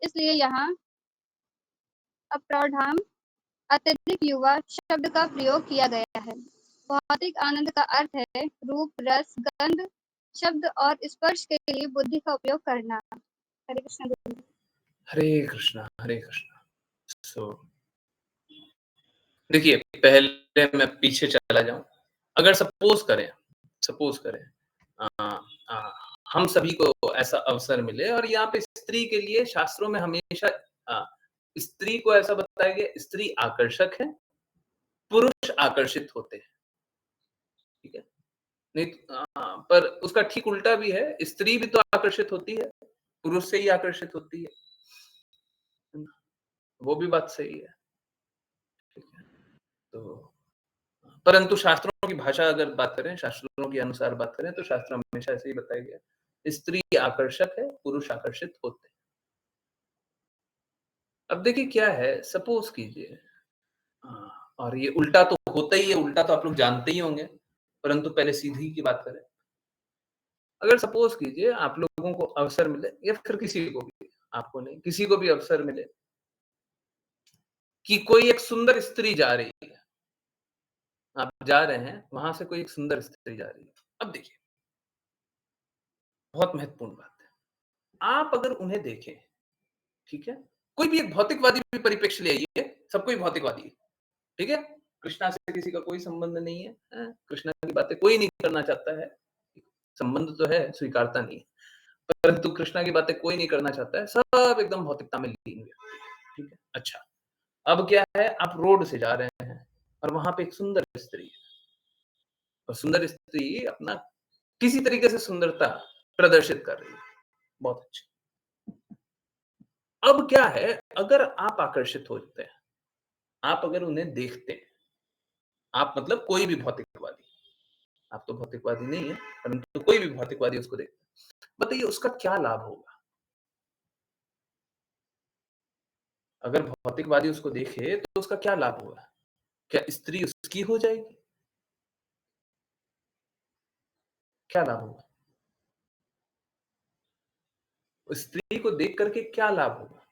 इसलिए यहाँ अप्रौढ़ाम अत्यधिक युवा शब्द का प्रयोग किया गया है। भौतिक आनंद का अर्थ है रूप, रस, गंध, शब्द और स्पर्श के लिए बुद्धि का उपयोग करना। हरे कृष्ण। हरे कृष्णा, हरे कृष्णा। सो देखिए, पहले मैं पीछे चला जाऊँ। अगर सपोज़ करें अ अ, हम सभी को ऐसा अवसर मिले और यहाँ पे स्त्री के लिए शास्त्रों में हमेशा अ, स्त्री को ऐसा बताया गया, स्त्री आकर्षक है, पुरुष आकर्षित होते हैं, ठीक है? नहीं पर उसका ठीक उल्टा भी है, स्त्री भी तो आकर्षित होती है, पुरुष से ही आकर्षित होती है। वो भी बात सही है। ठीक है। तो परंतु शास्त्रों की भाषा अगर बात करें, शास्त्रों के अनुसार बात करें तो शास्त्र में हमेशा ऐसे ही बताया गया है, स्त्री आकर्षक है, पुरुष आकर्षित होते हैं। अब देखिए क्या है, सपोज़ कीजिए और ये उल्टा तो होता ही है, उल्टा तो आप लोग जानते ही होंगे, परंतु पहले सीधी की बात करें। अगर सपोज़ कीजिए आप लोगों को अवसर मिले या फिर किसी को भी, आपको नहीं, किसी को भी अवसर मिले कि कोई एक सुंदर स्त्री जा रही है, आप जा रहे हैं, वहाँ से कोई एक सुंदर स्त्री जा रही है। अब देखिए, बहुत महत्वपूर्ण बात है। आप अगर उन्हें देखें, ठीक है? कोई भी एक भौतिकवादी भी परिप्रेक्ष्य ले आइए, सब कोई भौतिकवादी है, ठीक है? कृष्णा से किसी का कोई संबंध नहीं है, कृष्णा की बातें कोई नहीं करना चाहता है, संबंध तो है, स्वीकारता नहीं है। परंतु कृष्णा की बातें कोई नहीं करना चाहता है, सब एकदम भौतिकता में लीन व्यक्ति है, ठीक है? अच्छा, अब क्या है, आप रोड से जा रहे हैं और वहाँ पे एक सुंदर स्त्री है और सुंदर स्त्री अपना किसी तरीके से सुंदरता प्रदर्शित कर रही है, बहुत अच्छी। अब क्या है, अगर आप आकर्षित होते हैं, आप अगर उन्हें देखते हैं, आप मतलब कोई भी भौतिकवादी, आप तो भौतिकवादी नहीं है, परंतु कोई भी भौतिकवादी उसको देखता है, बताइए उसका क्या लाभ होगा? अगर भौतिकवादी उसको देखे तो उसका क्या लाभ होगा? क्या स्त्री उसकी हो जाएगी? क्या लाभ होगा? उस स्त्री को देख करके क्या लाभ होगा?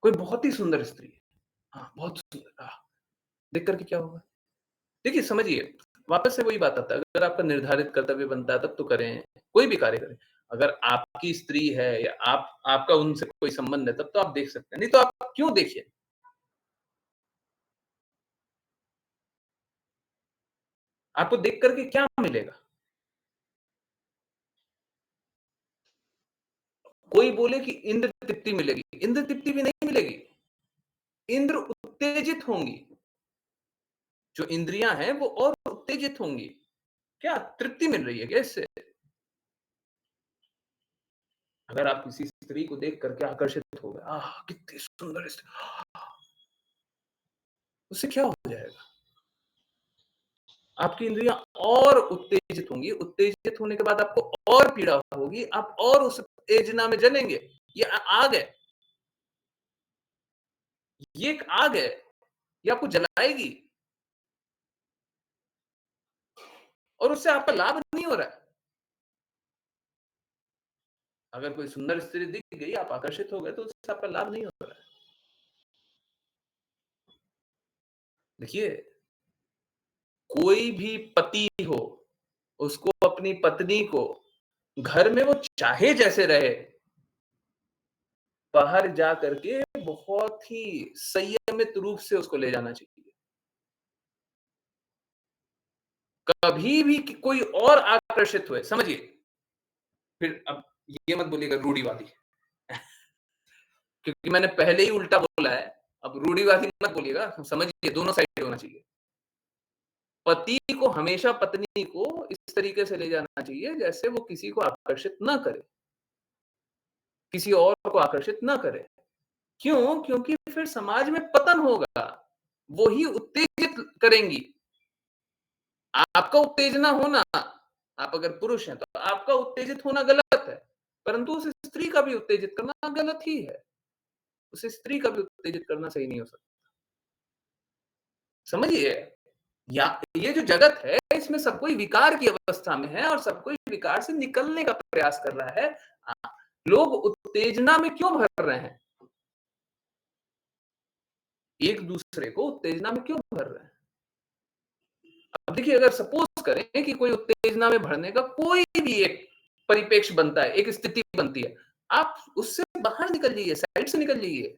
कोई बहुत ही सुंदर स्त्री है, हाँ, बहुत सुंदर, देख करके क्या होगा? देखिए समझिए, वापस से वही बात आता है, अगर आपका निर्धारित कर्तव्य बनता है तब तो करें, कोई भी कार्य करें। अगर आपकी स्त्री है या आपका उनसे कोई संबंध है तब तो आप देख सकते हैं, नहीं तो आप क्यों देखिए? आपको देख करके क्या मिलेगा? कोई बोले कि इंद्र तृप्ति मिलेगी, इंद्र तृप्ति भी नहीं मिलेगी। इंद्र उत्तेजित होंगी, जो इंद्रियाँ हैं वो और उत्तेजित होंगी। क्या तृप्ति मिल रही है क्या इससे? अगर आप किसी स्त्री को देख करके आकर्षित हो गए, कितनी सुंदर स्त्री, उससे क्या हो जाएगा? आपकी इंद्रियां और उत्तेजित होंगी, उत्तेजित होने के बाद आपको और पीड़ा होगी, आप और उस उत्तेजना में जलेंगे। ये आग है, ये एक आग है, ये आपको जलाएगी और उससे आपका लाभ नहीं हो रहा है। अगर कोई सुंदर स्त्री दिख गई, आप आकर्षित हो गए तो उससे आपका लाभ नहीं हो रहा है। देखिए, कोई भी पति हो, उसको अपनी पत्नी को घर में वो चाहे जैसे रहे, बाहर जा करके बहुत ही संयमित रूप से उसको ले जाना चाहिए। कभी भी कोई और आकर्षित हुए, समझिए, फिर अब ये मत बोलिएगा रूढ़िवादी, क्योंकि मैंने पहले ही उल्टा बोला है, अब रूढ़िवादी मत बोलिएगा, समझिए दोनों साइड होना चाहिए। पति को हमेशा पत्नी को इस तरीके से ले जाना चाहिए जैसे वो किसी को आकर्षित ना करे, किसी और को आकर्षित ना करे। क्यों? क्योंकि फिर समाज में पतन होगा, वो ही उत्तेजित करेंगी। आपका उत्तेजना होना, आप अगर पुरुष हैं तो आपका उत्तेजित होना गलत है, परंतु उस स्त्री का भी उत्तेजित करना गलत ही है। उस स्त्री का भी उत्तेजित करना सही नहीं हो सकता। समझिए, या ये जो जगत है इसमें सब कोई विकार की अवस्था में है और सब कोई विकार से निकलने का प्रयास कर रहा है। लोग उत्तेजना में क्यों भर रहे हैं? एक दूसरे को उत्तेजना में क्यों भर रहे हैं? अब देखिए, अगर सपोज करें कि कोई उत्तेजना में भरने का कोई भी एक परिपेक्ष बनता है, एक स्थिति बनती है, आप उससे बाहर निकल जाइए, साइड से निकल जाइए,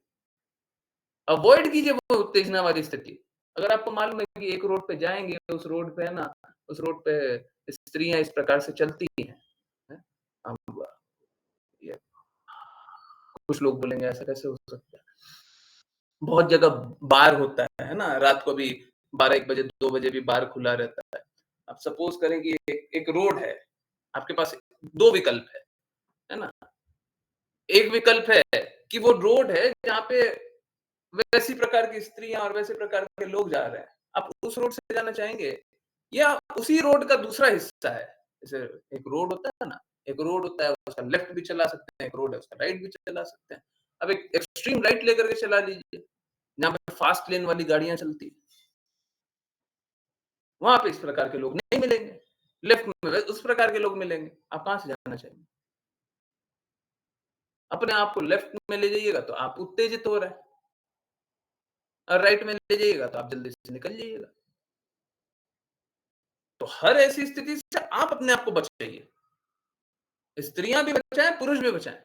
अवॉइड कीजिए वो उत्तेजना वाली स्थिति। अगर आपको मालूम है कि एक रोड पे जाएंगे, उस रोड पे है ना, उस रोड पे स्त्रियां इस प्रकार से चलती हैं, है? अब ये कुछ लोग बोलेंगे ऐसा कैसे हो सकता है? बहुत जगह बार होता है ना? रात को भी 12-1 बजे, 2 बजे भी बार खुला रहता है। आप सपोज करें कि एक रोड है, आपके पास 2 विकल्प है ना? एक विकल्प है कि वो रोड है जहाँ पे वैसी प्रकार की स्त्रियाँ और वैसे प्रकार के लोग जा रहे हैं। आप उस रोड से जाना चाहेंगे या उसी रोड का दूसरा हिस्सा है? जैसे एक रोड होता है ना, एक रोड होता है उसका लेफ्ट भी चला सकते हैं, एक रोड है उसका राइट भी चला सकते हैं। अब एक एक्सट्रीम राइट लेकर के चला लीजिए, जहाँ पे फास्ट लेन वाली गाड़ियाँ चलती हैं। वहाँ पे इस प्रकार के लोग नहीं मिलेंगे। लेफ्ट में उस प्रकार के लोग मिलेंगे। आप कहाँ से जाना चाहेंगे? अपने आप को लेफ्ट में ले जाइएगा तो आप उत्तेजित हो रहे हैं और राइट में ले जाइएगा तो आप जल्दी से निकल जाइएगा। तो हर ऐसी स्थिति से आप अपने आप को बचाइए। स्त्रियाँ भी बचाएँ, पुरुष भी बचाएँ।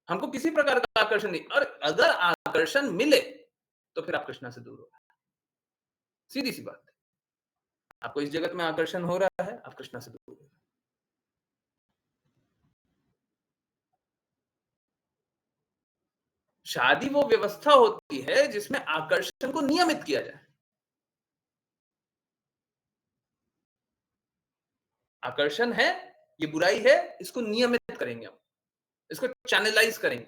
हमको किसी प्रकार का आकर्षण नहीं, और अगर आकर्षण मिले, तो फिर आप कृष्णा से दूर हो। सीधी-सी बात है। आपको इस जगत में आकर्षण हो रहा है, आप कृष्णा से दूर हो। शादी वो व्यवस्था होती है जिसमें आकर्षण को नियमित किया जाए। आकर्षण है, ये बुराई है, इसको नियमित करेंगे हम। इसको चैनलाइज़ करेंगे।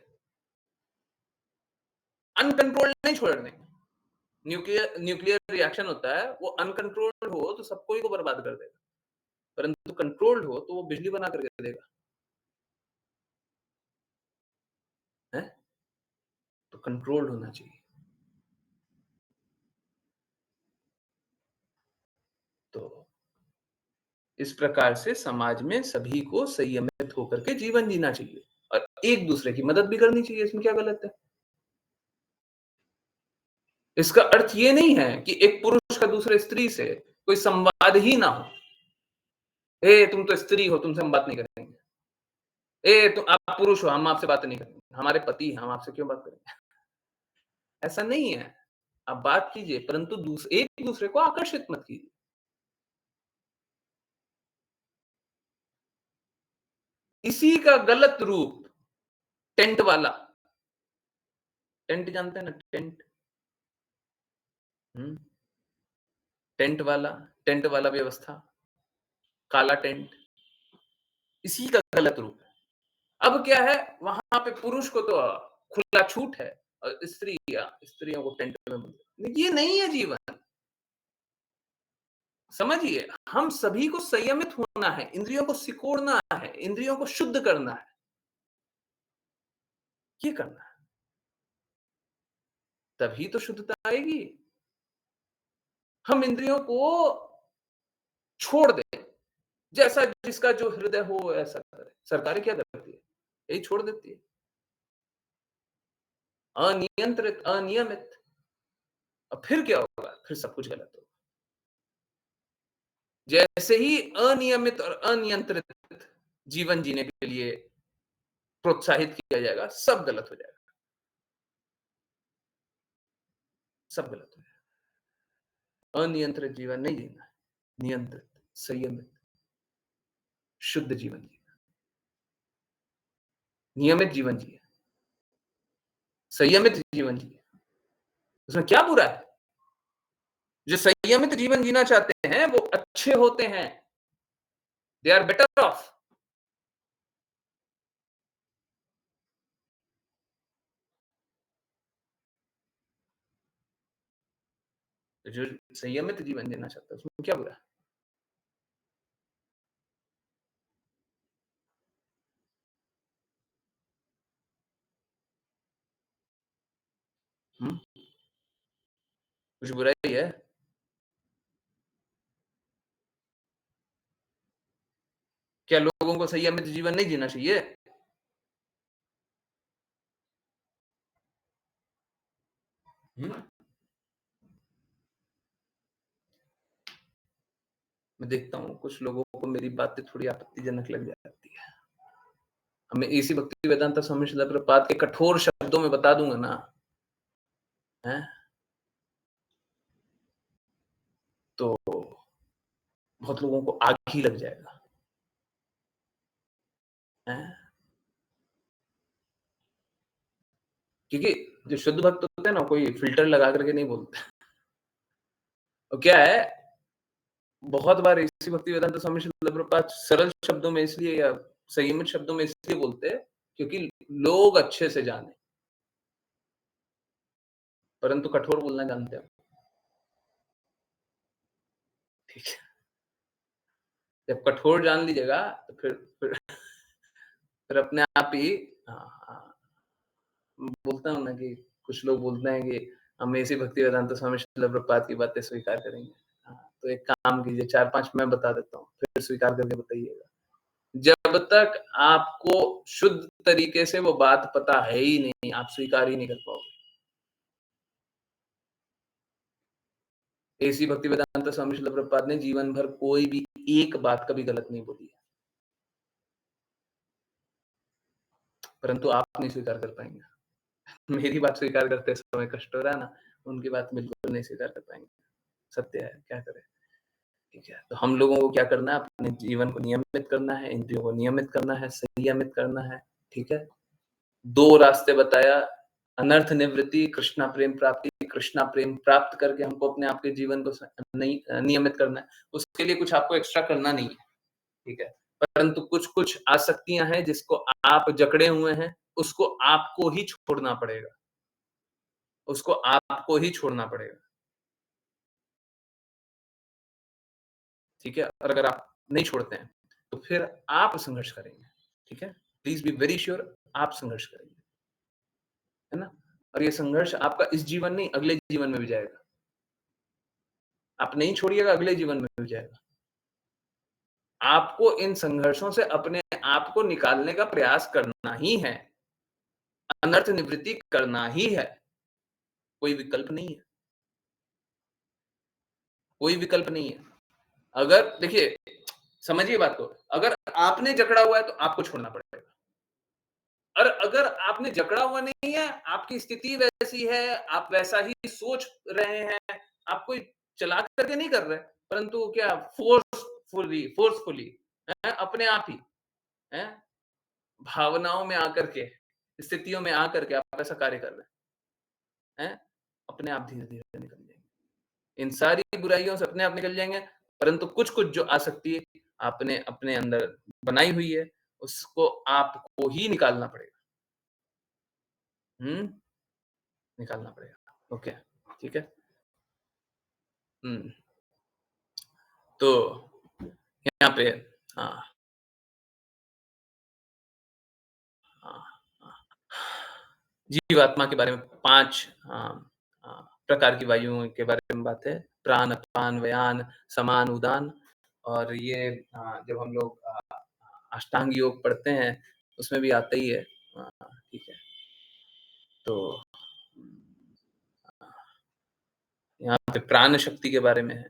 अनकंट्रोल्ड नहीं छोड़ने। न्यूक्लियर रिएक्शन होता है, वो अनकंट्रोल्ड हो तो सबको ही को बर्बाद कर देगा। परंतु कंट्रोल्ड हो तो वो बिजली बना करके देगा। हैं? तो कंट्रोल्ड होना चाहिए। तो इस प्रकार से समाज में सभी को संयमित होकर के जीवन जीना चाहिए और एक दूसरे की मदद भी करनी चाहिए। इसमें क्या गलत है? इसका अर्थ ये नहीं है कि एक पुरुष का दूसरे स्त्री से कोई संवाद ही ना हो। ए तुम तो स्त्री हो, तुमसे हम बात नहीं करेंगे। ए तुम आप पुरुष हो, हम आपसे बात नहीं करेंगे। हमारे पति हैं, हम आपसे क्यों बात करेंगे? ऐसा नहीं है। आप बात कीजिए, परंतु एक दूसरे को आकर्षित मत कीजिए। इसी का गलत रूप टेंट वाला। टेंट जानते हैं ना, टेंट? हम्म, टेंट वाला व्यवस्था, काला टेंट, इसी का गलत रूप है। अब क्या है, वहां पे पुरुष को तो खुला छूट है और स्त्रियों को टेंट में बंद। ये नहीं है जीवन। समझिए, हम सभी को संयमित होना है, इंद्रियों को सिकोड़ना है, इंद्रियों को शुद्ध करना है। ये करना है, तभी तो शुद्धता आएगी। हम इंद्रियों को छोड़ दें, जैसा जिसका जो हृदय हो ऐसा करे। सरकारें क्या करती है? यही छोड़ देती है। अनियंत्रित, अनियमित। अब फिर क्या होगा? फिर सब कुछ गलत होगा। जैसे ही अनियमित और अनियंत्रित जीवन जीने के लिए प्रोत्साहित किया जाएगा, सब गलत हो जाएगा। सब गलत हो जाएगा। अनियंत्रित जीवन नहीं जीना है, नियंत्रित, संयमित, शुद्ध जीवन जीना। नियमित जीवन जिए, संयमित जीवन जिए। उसमें क्या बुरा है? जो संयमित जीवन जीना चाहते हैं वो अच्छे होते हैं। They are better off. जो संयमित जीवन जीना चाहता है उसमें क्या बुरा है? हुँ? कुछ बुराई है? क्या लोगों को संयमित जीवन नहीं जीना चाहिए? हुँ? मैं देखता हूँ कुछ लोगों को मेरी बातें थोड़ी आपत्तिजनक लग जाती है। अब मैं इसी भक्ति वेदांता स्वामी श्रील प्रभुपाद के कठोर शब्दों में बता दूँगा ना, हैं? तो बहुत लोगों को आग ही लग जाएगा। हैं? क्योंकि जो शुद्ध भक्त होते हैं ना, कोई फ़िल्टर लगा कर के नहीं बोलते। वो क्या है, बहुत बार इसी भक्तिवेदांत स्वामी श्रील प्रभुपाद सरल शब्दों में इसलिए या संयमित शब्दों में इसलिए बोलते हैं क्योंकि लोग अच्छे से जाने, परंतु कठोर बोलना जानते हैं। ठीक है, जब कठोर जान लीजिएगा तो फिर अपने आप ही बोलता हूँ ना कि कुछ लोग बोलते हैं कि हम ऐसी भक्ति वेदांत स्वामी श्रील प्रभुपाद की बातें स्वीकार करेंगे। तो एक काम कीजिए, 4-5 मैं बता देता हूँ, फिर स्वीकार करके बताइएगा। जब तक आपको शुद्ध तरीके से वो बात पता है ही नहीं, आप स्वीकार ही नहीं कर पाओगे। ऐसी भक्ति वेदांत स्वामी श्रील प्रभुपाद ने जीवन भर कोई भी एक बात कभी गलत नहीं बोली है, परंतु आप नहीं स्वीकार कर पाएंगे। मेरी बात स्वीकार करते समय कष्ट हो रहा है ना, उनकी बात बिल्कुल नहीं स्वीकार कर पाएंगे। सत्य है, क्या करें। ठीक है, तो हम लोगों को क्या करना है, अपने जीवन को नियमित करना है, इंद्रियों को नियमित करना है, संयमित करना है। ठीक है, 2 रास्ते बताया, अनर्थ निवृत्ति, कृष्णा प्रेम प्राप्ति। कृष्णा प्रेम प्राप्त करके हमको अपने आप के जीवन को नियमित करना है। उसके लिए कुछ आपको एक्स्ट्रा करना नहीं है। ठीक है, परंतु कुछ आसक्तियां हैं जिसको आप जकड़े हुए हैं, उसको आपको ही छोड़ना पड़ेगा, उसको आपको ही छोड़ना पड़ेगा। ठीक है, और अगर आप नहीं छोड़ते हैं तो फिर आप संघर्ष करेंगे। ठीक है, प्लीज बी वेरी श्योर, आप संघर्ष करेंगे, है ना। और ये संघर्ष आपका इस जीवन नहीं, अगले जीवन में भी जाएगा। आप नहीं छोड़िएगा, अगले जीवन में भी जाएगा। आपको इन संघर्षों से अपने आप को निकालने का प्रयास करना ही है, अनर्थ निवृत्ति करना ही है, कोई विकल्प नहीं है, कोई विकल्प नहीं है। अगर देखिए, समझिए बात को, अगर आपने जकड़ा हुआ है तो आपको छोड़ना पड़ेगा, और अगर आपने जकड़ा हुआ नहीं है, आपकी स्थिति वैसी है, आप वैसा ही सोच रहे हैं, आप कोई चला करके नहीं कर रहे, परंतु क्या फोर्सफुली अपने आप ही है, भावनाओं में आकर के, स्थितियों में आकर के आप ऐसा कार्य कर रहे हैं, अपने आप धीरे धीरे निकल जाएंगे, इन सारी बुराइयों से अपने आप निकल जाएंगे। परंतु कुछ कुछ जो आसक्ति आपने अपने अंदर बनाई हुई है, उसको आपको ही निकालना पड़ेगा। निकालना पड़ेगा। ओके, ठीक है। तो यहाँ पे हाँ, हाँ, जीवात्मा के बारे में 5 प्रकार की वायुओं के बारे में बात है, प्राण, अपान, व्यान, समान, उदान। और ये जब हम लोग अष्टांग योग पढ़ते हैं उसमें भी आता ही है। ठीक है, तो यहाँ पे प्राण शक्ति के बारे में है,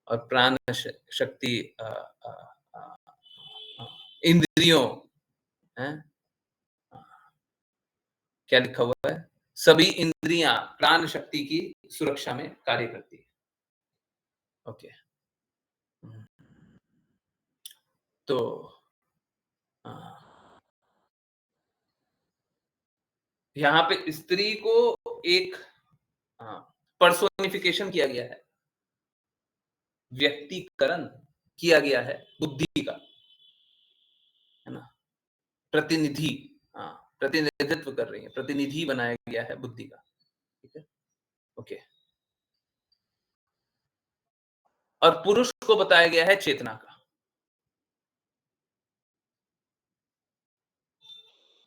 और प्राण शक्ति इंद्रियों है, क्या लिखा हुआ है, सभी इंद्रियां प्राण शक्ति की सुरक्षा में कार्य करती है। ओके, तो यहाँ पे स्त्री को एक पर्सोनिफिकेशन किया गया है, व्यक्तिकरण किया गया है बुद्धि का, है ना, प्रतिनिधि, प्रतिनिधित्व कर रही है, प्रतिनिधि बनाया गया है बुद्धि का। ठीक है, ओके। और पुरुष को बताया गया है चेतना का।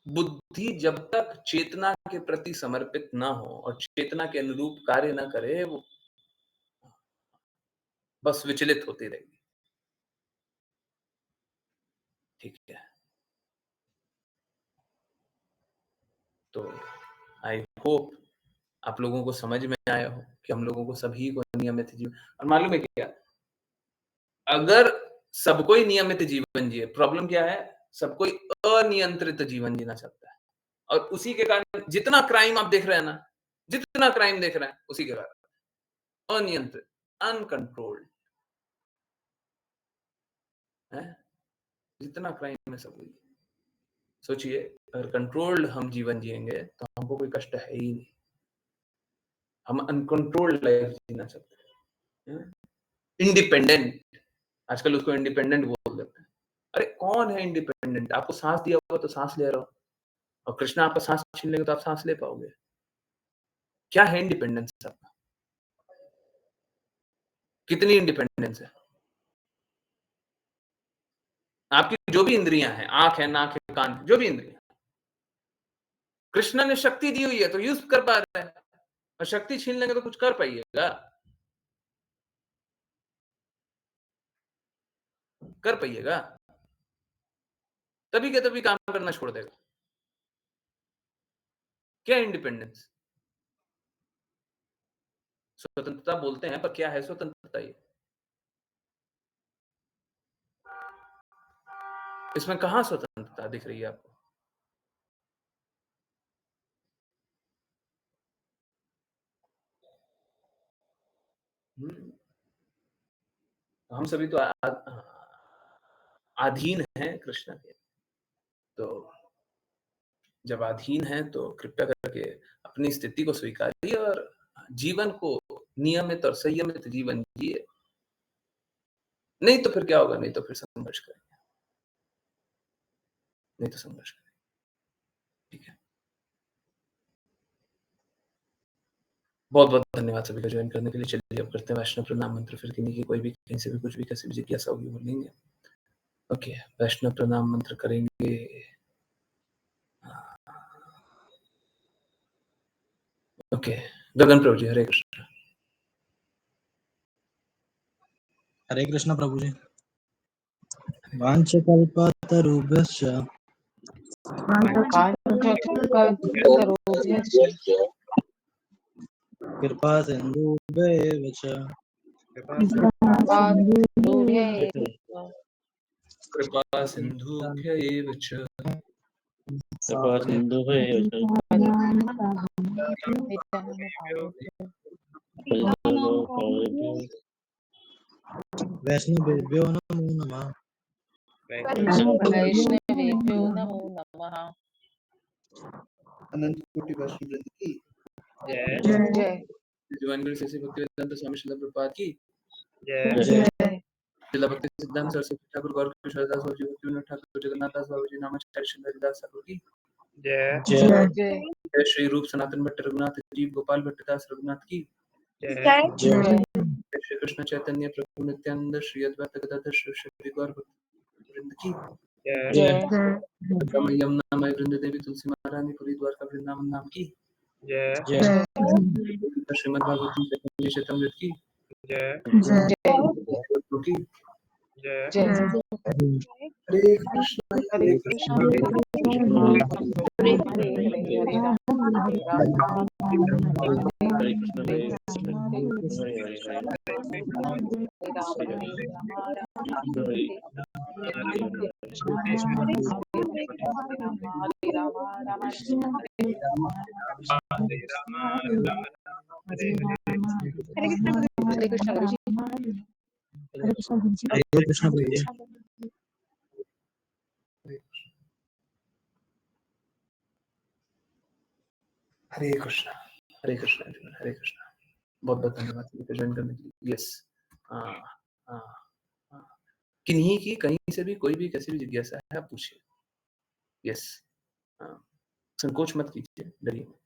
बुद्धि जब तक चेतना के प्रति समर्पित ना हो और चेतना के अनुरूप कार्य ना करे, वो बस विचलित होती रहेगी। ठीक है, तो आई होप आप लोगों को समझ में आया हो कि हम लोगों को सभी को नियमित जीवन, और मालूम है क्या, अगर सब कोई नियमित जीवन जिए, प्रॉब्लम क्या है, सब कोई अनियंत्रित जीवन जीना चाहता है, और उसी के कारण जितना क्राइम आप देख रहे हैं ना, जितना क्राइम देख रहे हैं उसी के कारण अनियंत्रित, अनकंट्रोल्ड है, जितना क्राइम है सब वही। सोचिए, अगर कंट्रोल्ड हम जीवन जिएंगे तो हमको कोई कष्ट है ही नहीं, हम अनकंट्रोल्ड लाइफ जीना चाहते हैं। इंडिपेंडेंट, आजकल उसको इंडिपेंडेंट बोल देते हैं। अरे कौन है इंडिपेंडेंट? आपको सांस दिया हुआ तो सांस ले रहे हो, और कृष्णा आपका सांस छीन लेंगे तो आप सांस ले पाओगे? क्या है इंडिपेंडेंस आपका? कितनी इंडिपेंडेंस है? आपकी जो भी इंद्रियां हैं, आंख है, नाक है, कान है, जो भी इंद्रियां, कृष्णा ने शक्ति दी हुई है तो यूज कर पा रहे हैं, और शक्ति छीन लेंगे तो कुछ कर पाइएगा? कर पाइएगा? तभी के तभी काम करना छोड़ देगा। क्या इंडिपेंडेंस? स्वतंत्रता बोलते हैं, पर क्या है स्वतंत्रता? ये इसमें कहां स्वतंत्रता दिख रही है आपको? हम सभी तो अधीन हैं कृष्ण के। तो जब अधीन हैं तो कृपया करके अपनी स्थिति को स्वीकारिए और जीवन को नियमित और संयमित जीवन जिए। नहीं तो फिर क्या होगा? नहीं तो फिर संघर्ष करेंगे, नहीं तो संघर्ष करेंगे। ठीक है, बहुत बहुत धन्यवाद सभी का ज्वाइन करने के लिए। चलिए अब करते हैं वैष्णव प्रणाम मंत्र। फिर किन्हीं की कोई भी कहीं से भी कुछ भी कैसी भी जिज्ञासा होगी बोलेंगे। ओके, वैष्णव प्रणाम मंत्र करेंगे। ओके, गगन प्रभु जी, हरे कृष्ण। हरे कृष्ण प्रभु जी। वाञ्छकल्पतरुभ्यश्च कृपा सिन्धुभ्येव च कृपा सिन्धुभ्य एव च वैष्णवेभ्यो नमो नमः। वैष्णवेभ्यो नमो नमः। अनंत कोटि वैष्णव वृंद की जय दिवानगढ़ से भक्तिवेदांत स्वामी श्रील प्रभुपाद की जय श्रील भक्ति सिद्धांत सरस्वती ठाकुर गौर किशोरदास बाबू जी, भक्तिविनोद ठाकुर, जगन्नाथ दास बाबू जी, नामाचार्य श्री हरिदास ठाकुर की जय जय जय। श्री रूप सनातन भट्ट रघुनाथ जीव गोपाल भट्टदास रघुनाथ की जय जय जय। श्री कृष्ण चैतन्य प्रभु नित्यानंद श्री अद्वैत गदाधर श्री गौर वृंद की जय यमुना मय वृंद देवी तुलसी महारानी पुरी द्वारका वृंदावन नाम की जय जय श्रीमद् भागवतम चैतन्य चैतन्य की जय की जय जय हरे कृष्ण हरे कृष्ण हरे कृष्ण हरे हरे हरे राम हरे राम हरे हरे हरे कृष्ण गुरु जी। हरे कृष्ण प्रभु जी। हरे कृष्ण हरे कृष्ण हरे कृष्ण। बहुत बहुत धन्यवाद ज्वाइन करने के लिए। यस, किन्हीं की कहीं से भी कोई भी कैसी भी जिज्ञासा है आप पूछिए। यस, संकोच मत कीजिए, डरिए मत।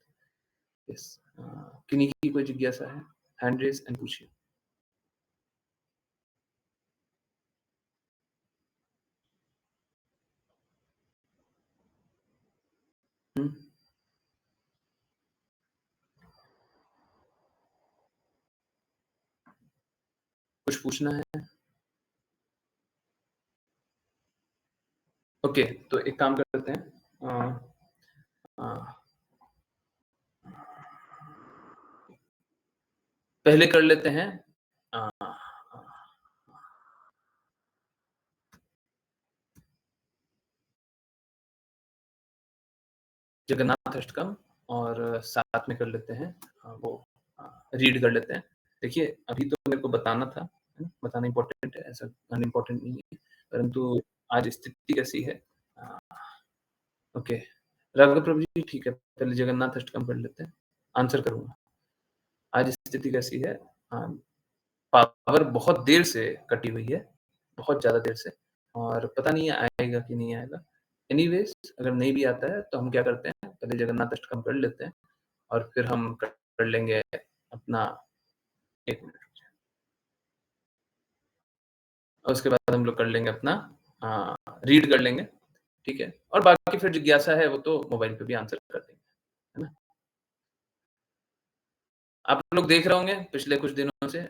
यस, किन्हीं की कोई जिज्ञासा है, हैंड रेज एंड पूछिए। कुछ पूछना है? ओके, तो एक काम करते हैं, पहले कर लेते हैं जगन्नाथ अष्टकम, और साथ में कर लेते हैं वो रीड कर लेते हैं। देखिए अभी तो मेरे को बताना था, है ना? बताना इम्पोर्टेंट है, ऐसा अनइम्पोर्टेंट नहीं है, परंतु आज स्थिति कैसी है। ओके राघव प्रभु जी, ठीक है, पहले जगन्नाथ अष्टकम कर लेते हैं, आंसर करूंगा। आज स्थिति कैसी है? पावर बहुत देर से कटी हुई है, बहुत ज़्यादा देर से, और पता नहीं है आएगा कि नहीं आएगा। एनीवेज़ अगर नहीं भी आता है तो हम क्या करते हैं, पहले जगन्नाथ अष्टकम पढ़ लेते हैं और फिर हम कर लेंगे अपना 1 मिनट और उसके बाद हम लोग कर लेंगे अपना रीड कर लेंगे, ठीक है? और बाकी फिर जिज्ञासा है वो तो मोबाइल पे भी आंसर कर देंगे, है ना? आप लोग देख रहे होंगे पिछले कुछ दिनों से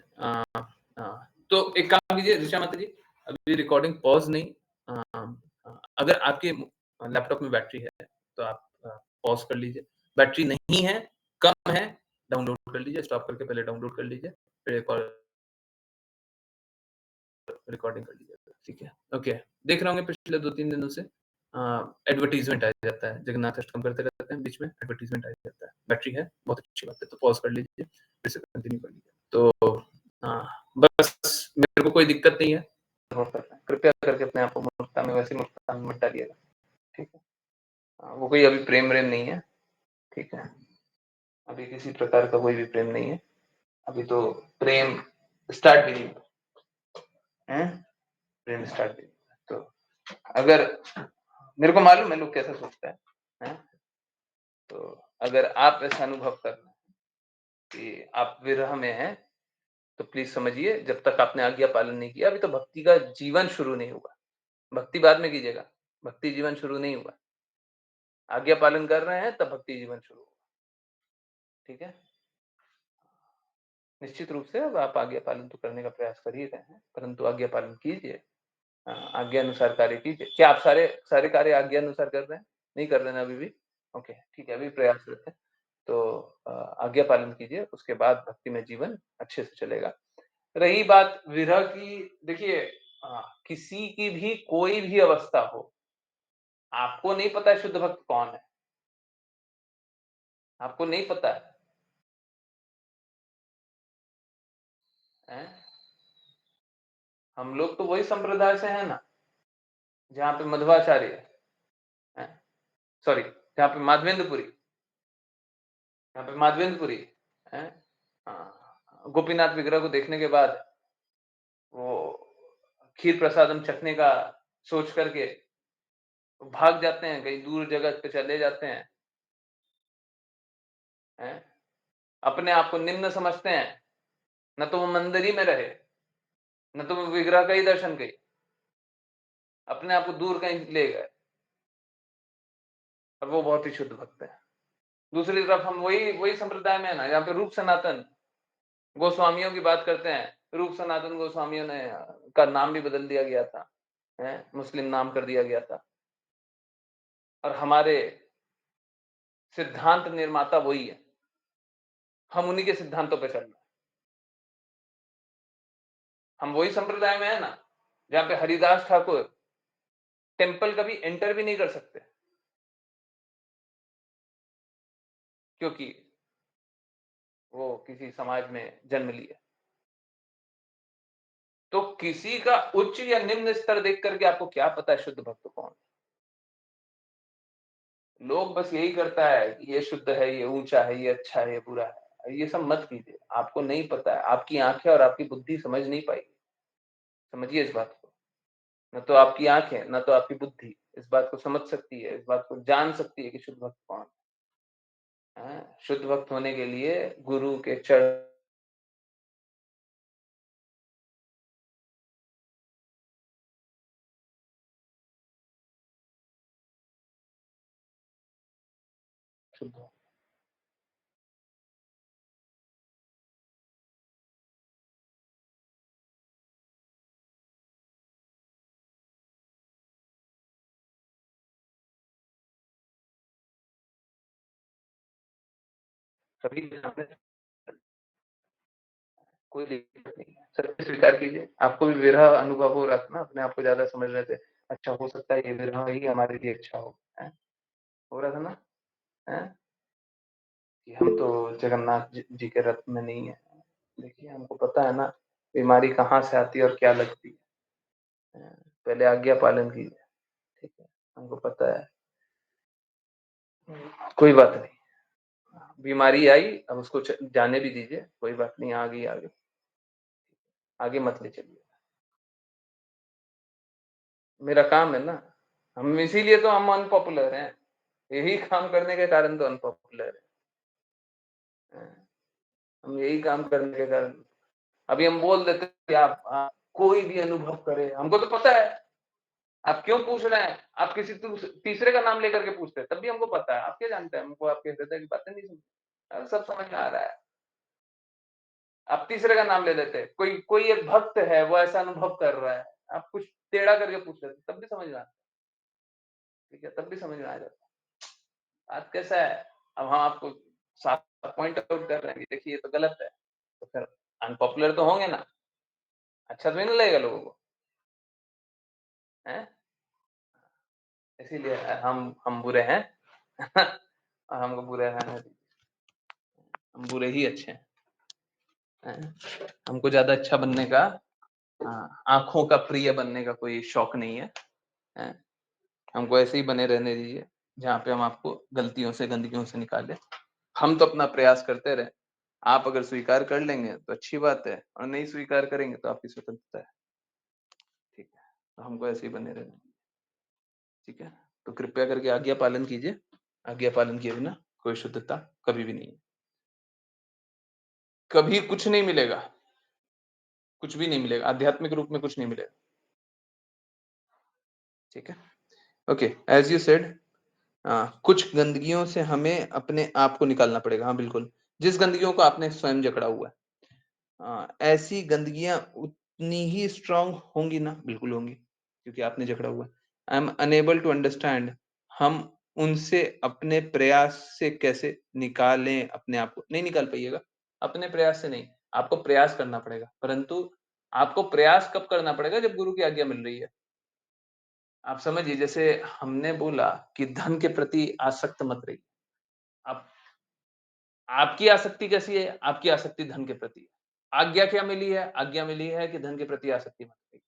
तो एक काम कीजिए ऋचा माता जी, अभी रिकॉर्डिंग पॉज़ नहीं अगर आपके लैपटॉप में बैटरी है तो आप पॉज़ कर लीजिए। बैटरी नहीं है, कम है, डाउनलोड कर लीजिए, स्टॉप करके पहले डाउनलोड कर लीजिए, फिर एक और रिकॉर्डिंग कर लीजिए, ठीक है? ओके, देख रहे होंगे पिछले 2-3 दिनों से एडवर्टाइज़मेंट आ जाता है, जगन्नाथ अष्टकम करते रहते हैं, बीच में एडवर्टाइज़मेंट आ जाता है। बैटरी है, बहुत अच्छी बात है, तो पॉज़ कर लीजिए, फिर से कंटिन्यू कर लीजिए। तो बस मेरे को कोई दिक्कत नहीं है, कृपया करके अपने आप को मूर्खता में वैसी मूर्खता में मत डालिएगा, ठीक है? वो कोई अभी प्रेम-व्रेम नहीं है, ठीक है? अभी किसी प्रकार का कोई भी प्रेम नहीं है, अभी तो प्रेम स्टार्ट भी नहीं हुआ, हैं? प्रेम स्टार्ट भी नहीं हुआ। तो अगर मेरे को मालूम है लोग कैसा सोचता है, हैं? तो अगर आप ऐसा अनुभव कर रहे हैं कि आप विरह में हैं, तो प्लीज़ समझिए जब तक आपने आज्ञा पालन नहीं किया, अभी तो भक्ति का जीवन शुरू नहीं हुआ। भक्ति बाद में कीजिएगा, भक्ति जीवन शुरू नहीं हुआ। आज्ञा पालन कर रहे हैं तब भक्ति जीवन शुरू होगा, ठीक है? निश्चित रूप से अब आप आज्ञा पालन तो करने का प्रयास कर ही रहे हैं, परंतु आज्ञा पालन कीजिए, आज्ञा अनुसार कार्य कीजिए। क्या आप सारे कार्य आज्ञा अनुसार कर रहे हैं? नहीं कर रहे हैं ना अभी भी? ओके, ठीक है, अभी प्रयासरत हैं। तो आज्ञा पालन कीजिए, उसके बाद भक्ति में जीवन अच्छे से चलेगा। रही बात विरह की, देखिए किसी की भी कोई भी अवस्था हो, आपको नहीं पता है शुद्ध भक्त कौन है, आपको नहीं पता है? हम लोग तो वही संप्रदाय से हैं ना, जहाँ पे मध्वाचार्य है, सॉरी जहाँ पे माधवेंद्रपुरी, जहाँ पे माधवेंद्रपुरी है, गोपीनाथ विग्रह को देखने के बाद वो खीर प्रसादम चखने का सोच करके भाग जाते हैं, कहीं दूर जगह पे चले जाते हैं? अपने आप को निम्न समझते हैं, न तो वो मंदिर ही में रहे, न तो वो विग्रह का ही दर्शन किए, अपने आप को दूर कहीं ले गए, और वो बहुत ही शुद्ध भक्त है। दूसरी तरफ हम वही संप्रदाय में है ना, जहाँ पे रूप सनातन गोस्वामियों की बात करते हैं, रूप सनातन गोस्वामियों ने का नाम भी बदल दिया गया था, मुस्लिम नाम कर दिया गया था, और हमारे सिद्धांत निर्माता वही है, हम उन्हीं के सिद्धांतों पे चल रहे हैं। हम वही संप्रदाय में है ना, जहाँ पे हरिदास ठाकुर टेंपल कभी एंटर भी नहीं कर सकते, क्योंकि वो किसी समाज में जन्म लिया। तो किसी का उच्च या निम्न स्तर देख करके आपको क्या पता है शुद्ध भक्त कौन है? लोग बस यही करता है कि ये शुद्ध है, ये ऊंचा है, ये अच्छा है, ये बुरा है, ये सब मत कीजिए। आपको नहीं पता है, आपकी आंखें और आपकी बुद्धि समझ नहीं पाएगी। समझिए इस बात को, न तो आपकी आंखें न तो आपकी बुद्धि इस बात को समझ सकती है, इस बात को जान सकती है कि शुद्ध भक्त कौन है। शुद्ध भक्त होने के लिए गुरु के चरण शुद्ध हो। सभी के सामने कोई दिक्कत नहीं है, सत्य स्वीकार कीजिए। आपको भी विरह अनुभव हो रहा था ना, अपने आप को ज्यादा समझ रहे थे, अच्छा हो सकता है ये विरह ही हमारे लिए अच्छा हो, हो रहा था ना, है? कि हम तो जगन्नाथ जी के रथ में नहीं है। देखिए हमको पता है ना, बीमारी कहाँ से आती है और क्या लगती है, पहले आज्ञा पालन कीजिए, ठीक है? हमको पता है, कोई बात नहीं, बीमारी आई अब उसको जाने भी दीजिए, कोई बात नहीं, आ गई। आगे मत ले चलिए। मेरा काम है ना, हम इसीलिए तो हम अनपॉपुलर हैं, यही काम करने के कारण तो अनपॉपुलर है। हम यही काम करने के कारण अभी हम बोल देते हैं कि आप कोई भी अनुभव करे, हमको तो पता है आप क्यों पूछ रहे हैं, आप किसी तीसरे का नाम लेकर के पूछते हैं, तब भी हमको पता है, आप क्या जानते हैं, हमको आपके हृदय की बातें नहीं सुनते, सब समझ में आ रहा है। आप तीसरे का नाम ले लेते हैं, कोई कोई एक भक्त है, वो ऐसा अनुभव कर रहा है, आप कुछ टेढ़ा करके पूछ लेते, तब भी समझ में आता है, ठीक है, तब भी समझ में आ जाता है। बात कैसा है, अब हम आपको साफ पॉइंट आउट कर रहे हैं कि देखिए ये तो गलत है, तो फिर अनपॉपुलर तो होंगे ना, अच्छा तो नहीं लगेगा लोगों को, हैं? इसीलिए हम बुरे हैं और हमको बुरे रहने दीजिए, हम बुरे ही अच्छे हैं। हमको ज्यादा अच्छा बनने का, आंखों का प्रिय बनने का कोई शौक नहीं है, हैं? हमको ऐसे ही बने रहने दीजिए, जहाँ पे हम आपको गलतियों से गंदगियों से निकाले। हम तो अपना प्रयास करते रहे, आप अगर स्वीकार कर लेंगे तो अच्छी बात है, और नहीं स्वीकार करेंगे तो आपकी स्वतंत्रता है, ठीक है, तो हमको ऐसे ही बने रहने दीजिए, ठीक है। तो कृपया करके आज्ञा पालन कीजिए, आज्ञा पालन किए बिना कोई शुद्धता कभी भी नहीं है, कभी कुछ नहीं मिलेगा, कुछ भी नहीं मिलेगा, आध्यात्मिक रूप में कुछ नहीं मिलेगा, ठीक है। ओके, एज यू सेड, कुछ गंदगियों से हमें अपने आप को निकालना पड़ेगा, हाँ बिल्कुल, जिस गंदगियों को आपने स्वयं जकड़ा हुआ है, ऐसी गंदगियां उतनी ही स्ट्रांग होंगी ना, बिल्कुल होंगी, क्योंकि आपने जकड़ा हुआ है। I am unable to understand, हम उनसे अपने प्रयास से कैसे निकालें अपने आप को, नहीं निकाल पाइएगा, अपने प्रयास से नहीं, आपको प्रयास करना पड़ेगा, परंतु आपको प्रयास कब करना पड़ेगा, जब गुरु की आज्ञा मिल रही है। आप समझिए, जैसे हमने बोला कि धन के प्रति आसक्त मत रहिए, आप आपकी आसक्ति कैसी है, आपकी आसक्ति धन के प्रति है, आज्ञा क्या मिली है, आज्ञा मिली है कि धन के प्रति आसक्ति मत रहिए।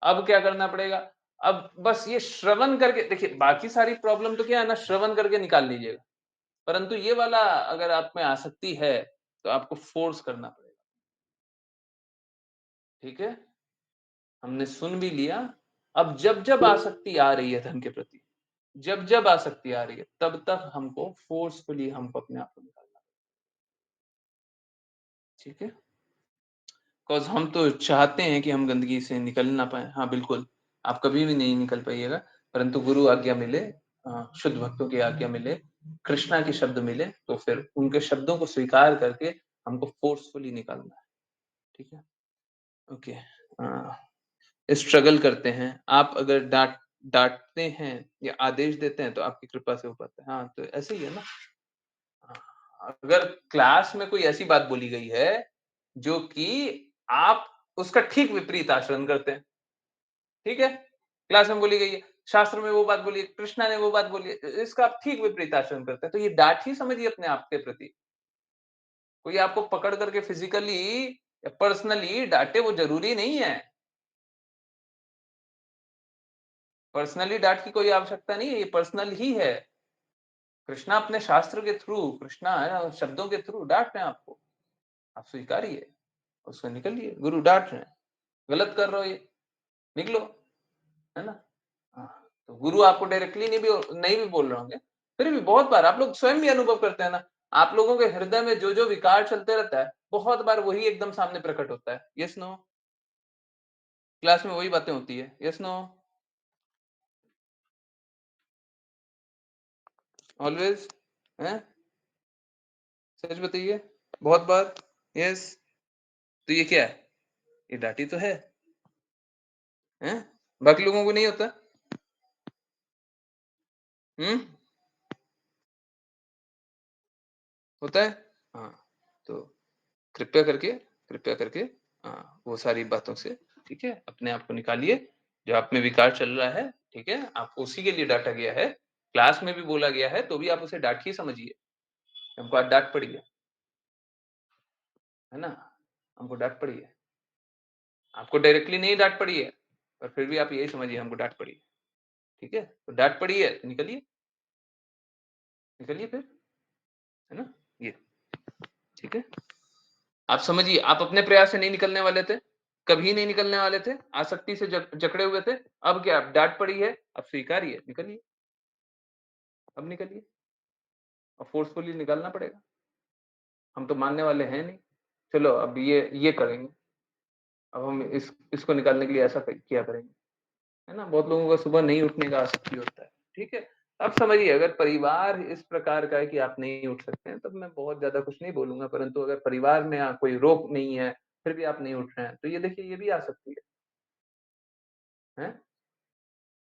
अब क्या करना पड़ेगा, अब बस ये श्रवण करके देखिए, बाकी सारी प्रॉब्लम तो क्या है ना, श्रवण करके निकाल लीजिएगा, परंतु ये वाला अगर आप में आसक्ति है तो आपको फोर्स करना पड़ेगा, ठीक है। हमने सुन भी लिया, अब जब जब आसक्ति आ रही है धन के प्रति, जब जब आसक्ति आ रही है, तब तक हमको फोर्सफुली हमको अपने आप को निकालना, ठीक है। बिकॉज हम तो चाहते हैं कि हम गंदगी से निकल ना पाए, हाँ बिल्कुल, आप कभी भी नहीं निकल पाइएगा, परंतु गुरु आज्ञा मिले, शुद्ध भक्तों की आज्ञा मिले, कृष्णा के शब्द मिले, तो फिर उनके शब्दों को स्वीकार करके हमको फोर्सफुली निकालना है, ठीक है। ओके, स्ट्रगल करते हैं, आप अगर डांटते हैं या आदेश देते हैं तो आपकी कृपा से हो पाता है, हाँ तो ऐसे ही है ना। अगर क्लास में कोई ऐसी बात बोली गई है जो कि आप उसका ठीक विपरीत आचरण करते हैं, ठीक है, क्लास में बोली गई है, शास्त्र में वो बात बोली है, कृष्णा ने वो बात बोली है, इसका आप ठीक विपरीत आचरण करते हैं, तो ये डांट ही समझिए अपने आप के प्रति। कोई आपको पकड़ करके फिजिकली या पर्सनली डांटे वो जरूरी नहीं है, पर्सनली डांट की कोई आवश्यकता नहीं है, ये पर्सनल ही है। कृष्णा अपने शास्त्र के थ्रू, कृष्णा शब्दों के थ्रू डांट रहे हैं आपको, आप स्वीकारिए, उससे निकलिए, गुरु डांट रहे हैं, गलत कर रहे हो ये, निकलो, है ना। तो गुरु आपको डायरेक्टली नहीं भी बोल रहे होंगे, फिर भी बहुत बार आप लोग स्वयं भी अनुभव करते हैं ना, आप लोगों के हृदय में जो जो विकार चलते रहता है, बहुत बार वही एकदम सामने प्रकट होता है, यस नो, क्लास में वही बातें होती है, यस नो, ऑलवेज, है, सच बताइए, बहुत बार, यस। तो ये क्या है, ये डांटी तो है, बाकी लोगों को नहीं होता, हम्म, होता है, हाँ, तो कृपया करके वो सारी बातों से, ठीक है, अपने आप को निकालिए, जो आप में विकार चल रहा है, ठीक है, आपको उसी के लिए डांटा गया है, क्लास में भी बोला गया है, तो भी आप उसे डांट ही समझिए, हमको आज डांट पड़ी है ना, हमको डांट पड़ी है, आपको डायरेक्टली नहीं डांट पड़ी है, पर फिर भी आप यही समझिए हमको डांट पड़ी है, ठीक है, तो डांट पड़ी है तो निकलिए, निकलिए फिर, है ना, ये, ठीक है, आप समझिए, आप अपने प्रयास से नहीं निकलने वाले थे, कभी नहीं निकलने वाले थे, आसक्ति से जकड़े हुए थे, अब क्या डाँट पड़ी है, अब स्वीकारिए, निकलिए, अब निकलिए, अब फ़ोर्सफुली निकालना पड़ेगा। हम तो मानने वाले हैं नहीं, चलो अब ये करेंगे, अब हम इसको निकालने के लिए ऐसा किया करेंगे, है ना? बहुत लोगों का सुबह नहीं उठने का आसक्ति होता है, ठीक है? अब समझिए अगर परिवार इस प्रकार का है कि आप नहीं उठ सकते हैं, तब मैं बहुत ज़्यादा कुछ नहीं बोलूँगा, परंतु अगर परिवार में कोई रोक नहीं है, फिर भी आप नहीं उठ रहे हैं, तो ये देखिए ये भी आसक्ति है?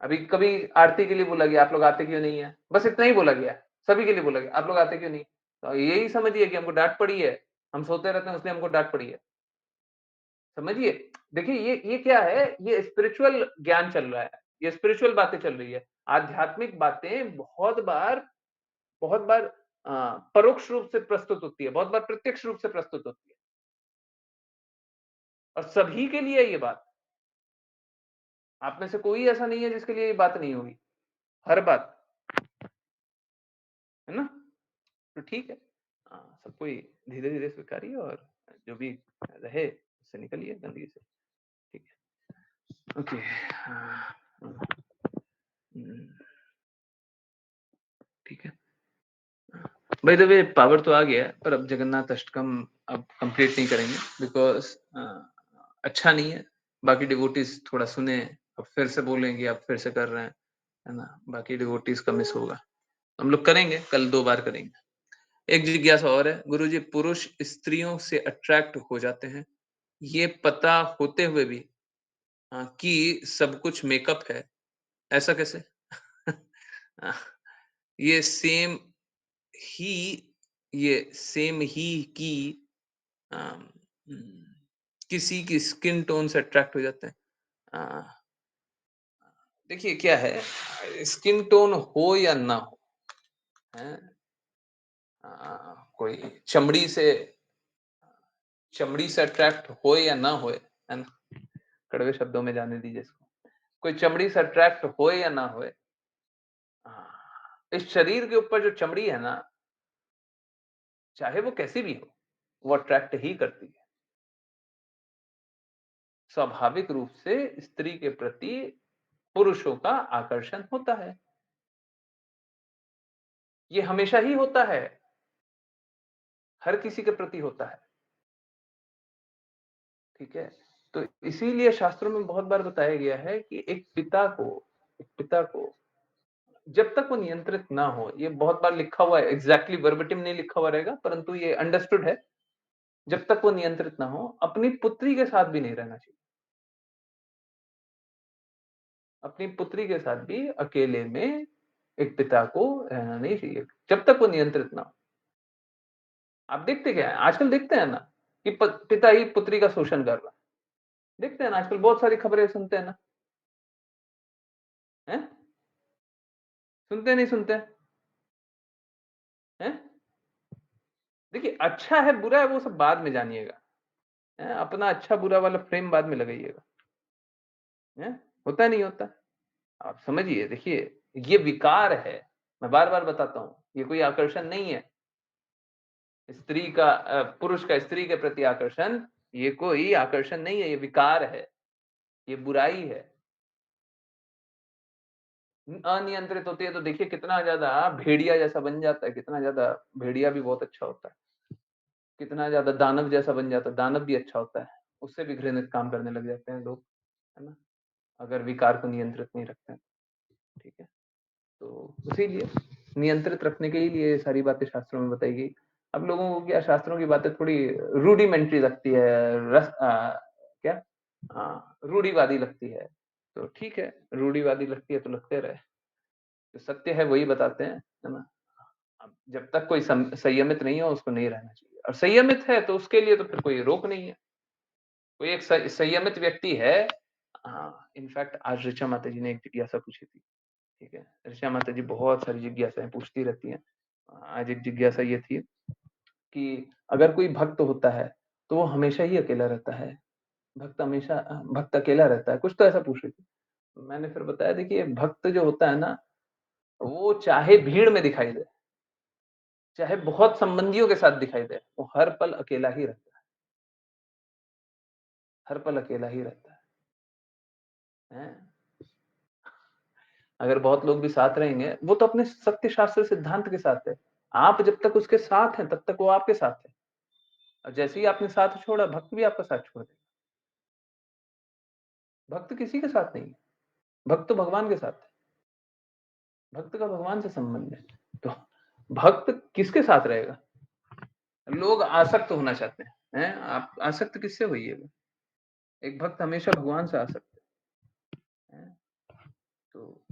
अभी कभी आरती के लिए बोला गया, आप लोग आते क्यों नहीं है? बस इतना ही बोला गया, सभी के लिए बोला गया, आप लोग आते क्यों नहीं? तो यही समझिए कि हमको डाँट पड़ी है, हम सोते रहते हैं इसलिए हमको डाँट पड़ी है। समझिए, देखिए ये क्या है, ये स्पिरिचुअल ज्ञान चल रहा है, ये स्पिरिचुअल बातें चल रही है। आध्यात्मिक बातें बहुत बार परोक्ष रूप से प्रस्तुत होती है, बहुत बार प्रत्यक्ष रूप से प्रस्तुत होती है। और सभी के लिए है ये बात। आप में से कोई ऐसा नहीं है जिसके लिए ये बात नहीं होगी, हर बात, है ना? तो ठीक है, सब कोई धीरे-धीरे स्वीकारिए और जो भी रहे उससे निकलिए गंदगी से, ठीक है? ओके, हुँ, ठीक है। बाय द वे पावर तो आ गया है, पर अब जगन्नाथ अष्टकम अब कंप्लीट नहीं करेंगे बिकॉज़ अच्छा नहीं है। बाकी डिवोटीज़ थोड़ा सुने, अब फिर से बोलेंगे, अब फिर से कर रहे हैं, है ना? बाकी डिवोटीज़ का मिस होगा। हम लोग करेंगे, कल 2 बार करेंगे। एक जिज्ञासा और है, गुरुजी पुरुष स्त्रियों से अट्रैक्ट हो जाते हैं, ये पता होते हुए भी कि सब कुछ मेकअप है, ऐसा कैसे? अ, ये सेम ही ये सेम ही कि अम, उम, किसी की स्किन टोन से अट्रैक्ट हो जाते हैं। अ, देखिए क्या है, स्किन टोन हो या ना हो, हैं? कोई चमड़ी से अट्रैक्ट होए या ना होए, है ना? कड़वे शब्दों में जाने दीजिए इसको। कोई चमड़ी से अट्रैक्ट होए या ना होए, इस शरीर के ऊपर जो चमड़ी है ना, चाहे वो कैसी भी हो, वो अट्रैक्ट ही करती है। स्वाभाविक रूप से स्त्री के प्रति पुरुषों का आकर्षण होता है। ये हमेशा ही होता है, हर किसी के प्रति होता है, ठीक है? तो इसीलिए शास्त्रों में बहुत बार बताया गया है कि एक पिता को जब तक वो नियंत्रित ना हो, ये बहुत बार लिखा हुआ है, एग्ज़ैक्टली वर्बेटिम नहीं लिखा हुआ रहेगा, परंतु ये अंडरस्टूड है, जब तक वो नियंत्रित ना हो, अपनी पुत्री के साथ भी नहीं रहना चाहिए। अपनी पुत्री के साथ भी अकेले में एक पिता को रहना नहीं चाहिए, जब तक वो नियंत्रित ना हो। आप देखते क्या है? आजकल देखते हैं ना कि पिता ही पुत्री का शोषण कर रहा है। देखते हैं ना आजकल बहुत सारी खबरें सुनते हैं ना, हैं? सुनते नहीं सुनते? हैं? देखिए अच्छा है, बुरा है वो सब बाद में जानिएगा, हैं? अपना अच्छा-बुरा वाला फ्रेम बाद में लगाइएगा, हैं? होता है नहीं होता? आप समझिए देखिए, ये विकार है, मैं बार-बार बताता हूँ, ये कोई आकर्षण नहीं है। पुरुष का स्त्री के प्रति आकर्षण, ये कोई आकर्षण नहीं है, ये विकार है, ये बुराई है। अनियंत्रित होती है तो देखिए कितना ज़्यादा भेड़िया जैसा बन जाता है, कितना ज़्यादा भेड़िया भी बहुत अच्छा होता है, कितना ज़्यादा दानव जैसा बन जाता है, दानव भी अच्छा होता है, उससे भी घृणित काम करने लग जाते हैं लोग, है ना? अगर विकार को नियंत्रित नहीं रखते हैं, ठीक है? तो इसीलिए नियंत्रित रखने के ही लिए ये सारी बातें शास्त्रों में बताई गई। अब लोगों को क्या शास्त्रों की बातें थोड़ी रूडिमेंटरी लगती है, क्या रूढ़िवादी लगती है। तो ठीक है, रूढ़िवादी लगती है तो लगते रहे। जो सत्य है वही बताते हैं, है ना? अब जब तक कोई संयमित नहीं हो उसको नहीं रहना चाहिए और संयमित है तो उसके लिए तो फिर कोई रोक नहीं है। कोई एक संयमित व्यक्ति है, इनफैक्ट आज ऋचा माताजी ने एक जिज्ञासा पूछी थी। ठीक है, ऋचा माता जी बहुत सारी जिज्ञासाएँ पूछती रहती हैं। आज एक जिज्ञासा ये थी कि अगर कोई भक्त होता है, तो वो हमेशा ही अकेला रहता है। भक्त अकेला रहता है, कुछ तो ऐसा पूछ रही थी। मैंने फिर बताया देखिए भक्त जो होता है ना, वो चाहे भीड़ में दिखाई दे, चाहे बहुत संबंधियों के साथ दिखाई दे, वो हर पल अकेला ही रहता है। हर पल अकेला ही रहता है? अगर बहुत लोग भी साथ रहेंगे, वो तो अपने सत्य शास्त्र सिद्धांत के साथ है। आप जब तक उसके साथ हैं, तब तक वो आपके साथ है। और जैसे ही आपने साथ छोड़ा, भक्त भी आपका साथ छोड़ देगा। भक्त किसी के साथ नहीं है, भक्त तो भगवान के साथ है। भक्त का भगवान से संबंध है। तो भक्त किसके साथ रहेगा? लोग आसक्त होना चाहते हैं, आप आसक्त किससे होइएगा? एक भक्त हमेशा भगवान से आसक्त है। तो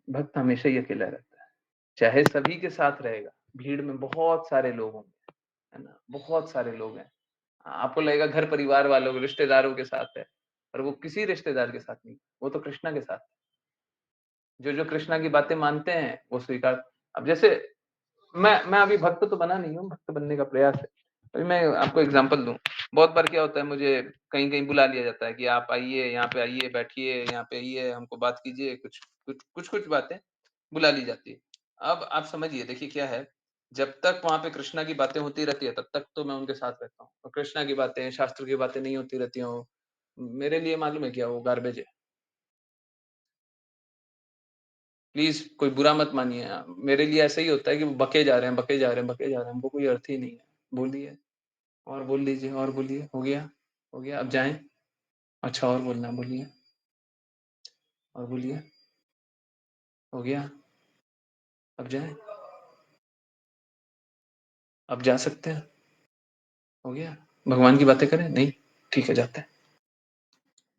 भक्त हमेशा ही अकेला रहता है, चाहे सभी के साथ रहेगा। भीड़ में बहुत सारे लोग होंगे, है ना? बहुत सारे लोग हैं। आपको लगेगा घर परिवार वालों, रिश्तेदारों के साथ है, पर वो किसी रिश्तेदार के साथ नहीं, वो तो कृष्णा के साथ है। जो कृष्णा की बातें मानते हैं, वो स्वीकार। अब जैसे मैं अभी भक्त तो बना नहीं हूँ, भक्त बनने का प्रयास है। अभी मैं आपको एग्जांपल दूँ, बहुत बार क्या होता है, मुझे कहीं-कहीं बुला लिया जाता है कि आप आइए, यहाँ पे आइए, बैठिए, यहाँ पे आइए, हमको बात कीजिए, कुछ बातें बुला ली जाती है। अब आप समझिए, देखिए क्या है, जब तक वहाँ पे कृष्णा की बातें होती रहती है, तब तक तो मैं उनके साथ रहता हूँ। और कृष्णा की बातें, शास्त्र की बातें नहीं होती रहती हों, मेरे लिए मालूम है क्या, वो गार्बेज है। प्लीज़ कोई बुरा मत मानिए। मेरे लिए ऐसा ही होता है कि वो बके जा रहे हैं, बके जा रहे हैं, बके जा रहे हैं, हमको कोई अर्थ ही नहीं है। बोलिए, और बोल लीजिए, और बोलिए, हो गया? हो गया, अब जाएँ? अच्छा, और बोलना है, बोलिए। और बोलिए। हो गया? अब जाएँ? अब जा सकते हैं? हो गया? भगवान की बातें करें? नहीं? ठीक है, जाते हैं।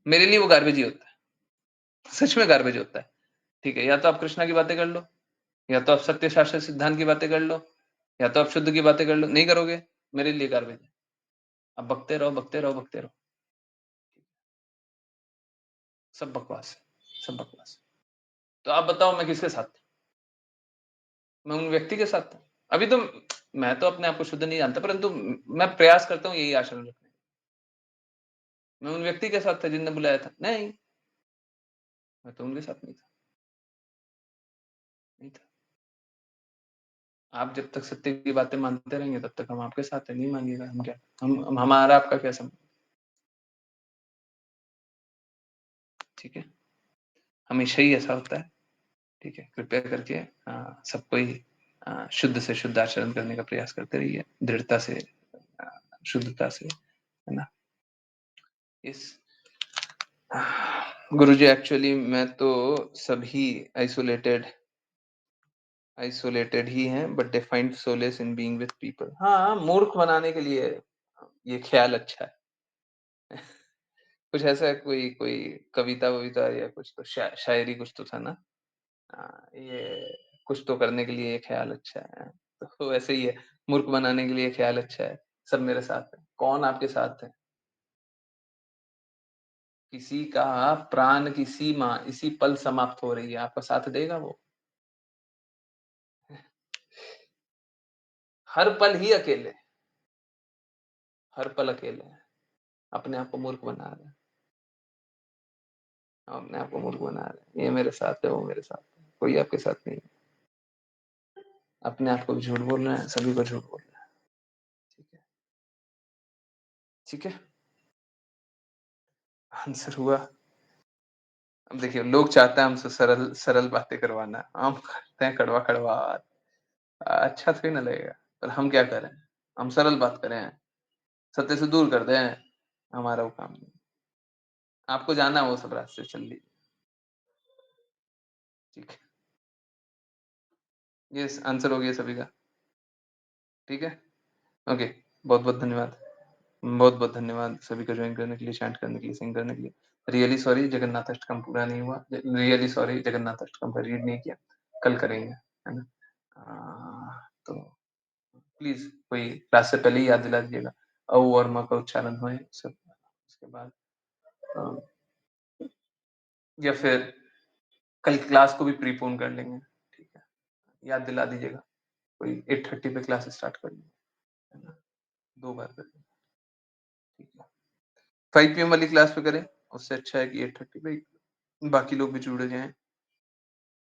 मेरे लिए वो गार्बेज ही होता है। सच में गार्बेज होता है। ठीक है, या तो आप कृष्णा की बातें कर लो, या तो आप सत्य शास्त्र सिद्धांत की बातें कर लो, या तो आप शुद्ध की बातें कर लो। नहीं करोगे, मेरे लिए गार्बेज है। अब बकते रहो, बकते रहो, बकते रहो। सब बकवास है, सब बकवास है। तो आप बताओ, मैं किसके साथ था? मैं उन व्यक्ति के साथ था। अभी तो मैं तो अपने आप को शुद्ध नहीं जानता, परंतु मैं प्रयास करता हूँ यही आचरण रखने का। मैं उन व्यक्ति के साथ था जिनने बुलाया था? नहीं, मैं तो उनके साथ नहीं था, नहीं था। आप जब तक सत्य की बातें मानते रहेंगे, तब तक हम आपके साथ हैं। नहीं मानिएगा, हम क्या, हम हमारा आपका क्या संबंध? ठीक है, हमेशा ही ऐसा होता है। ठीक है, कृपया करके सबको ही शुद्ध से शुद्ध आचरण करने का प्रयास करते रहिए, दृढ़ता से, शुद्धता से, है ना? इस गुरुजी, एक्चुअली मैं तो सभी आइसोलेटेड ही हैं, but they find solace in being with people. हाँ, मूर्ख बनाने के लिए ये ख्याल अच्छा है। कुछ ऐसा, कोई कोई कविता-वविता या कुछ तो शायरी कुछ तो था ना? ये कुछ तो करने के लिए ये ख्याल अच्छा है। तो वैसे ही है, मूर्ख बनाने के लिए ख्याल अच्छा है। सब मेरे साथ है। कौन आपके साथ है? किसी का प्राण की सीमा इसी पल समाप्त हो रही है, आपका साथ देगा वो? हर पल ही अकेले, हर पल अकेले हैं। अपने आप को मूर्ख बना रहे हैं, अपने आप को मूर्ख बना रहे हैं। ये मेरे साथ है, वो मेरे साथ है, कोई आपके साथ नहीं है। अपने आप को भी झूठ बोल रहे हैं, सभी को झूठ बोल रहे हैं। ठीक है, ठीक है, आंसर हुआ। अब देखिए, लोग चाहते हैं हमसे सरल सरल बातें करवाना, हम करते हैं कड़वा कड़वा। अच्छा थोड़ी ना लगेगा, पर हम क्या करें? हम सरल बात करें, सत्य से दूर कर दें, हमारा वो काम नहीं। आपको जाना है वो सब रास्ते, चल लीजिए। ठीक है, ये आंसर हो गया सभी का। ठीक है, ओके, बहुत बहुत धन्यवाद। बहुत बहुत धन्यवाद सभी को ज्वाइन करने के लिए, चैंट करने के लिए, सिंग करने के लिए। रियली सॉरी जगन्नाथ अष्टकम पूरा नहीं हुआ, रियली सॉरी जगन्नाथ अष्टकम पर रीड नहीं किया, कल करेंगे, है ना? तो प्लीज कोई क्लास से पहले ही याद दिला दीजिएगा, औ और म का उच्चारण होए सब। उसके बाद या फिर कल क्लास को भी प्रीपोन कर लेंगे। ठीक है, याद दिला दीजिएगा। कोई 8:30 पे क्लास स्टार्ट कर लेंगे, है ना? 2 बार कर लेंगे। ठीक है, 5 पीएम वाली क्लास पे करें, उससे अच्छा है कि 8:30 पे बाकी लोग भी जुड़ जाएँ।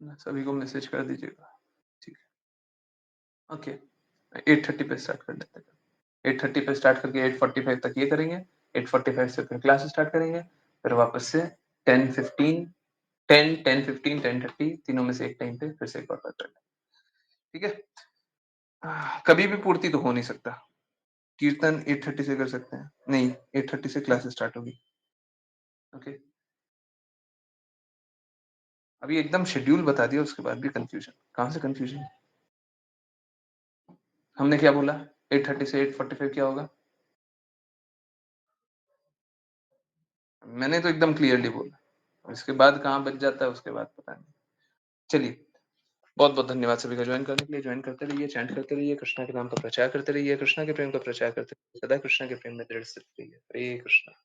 सभी को मैसेज कर दीजिएगा। ठीक है, ओके। 8:30 पे स्टार्ट कर लेते हैं। 8:30 पे स्टार्ट करके 8:45 तक ये करेंगे। 8:45 से फिर क्लास स्टार्ट करेंगे। फिर वापस से 10:15 10, 10:15, 10:30 तीनों में से एक टाइम पे फिर से एक और बार करना। ठीक है? कभी भी पूर्ति तो हो नहीं सकता। कीर्तन 8:30 से कर सकते हैं। नहीं, 8:30 से क्लास स्टार्ट होगी। ओके? अभी एकदम शेड्यूल बता दिया उसके बाद भी कन्फ्यूजन। कहाँ से कन्फ्यूजन? हमने क्या बोला? 8:30 से 8:45 क्या होगा? मैंने तो एकदम क्लियरली बोला। इसके बाद कहाँ बच जाता है उसके बाद पता नहीं। चलिए, बहुत-बहुत धन्यवाद सभी का जॉइन करने के लिए। जॉइन करते रहिए, चैंट करते रहिए, कृष्णा के नाम का प्रचार करते रहिए, कृष्णा के प्रेम का प्रचार करते रहिए, सदा कृष्णा के प्रेम में दृढ़ स्थित रहिए। हरे कृष्णा।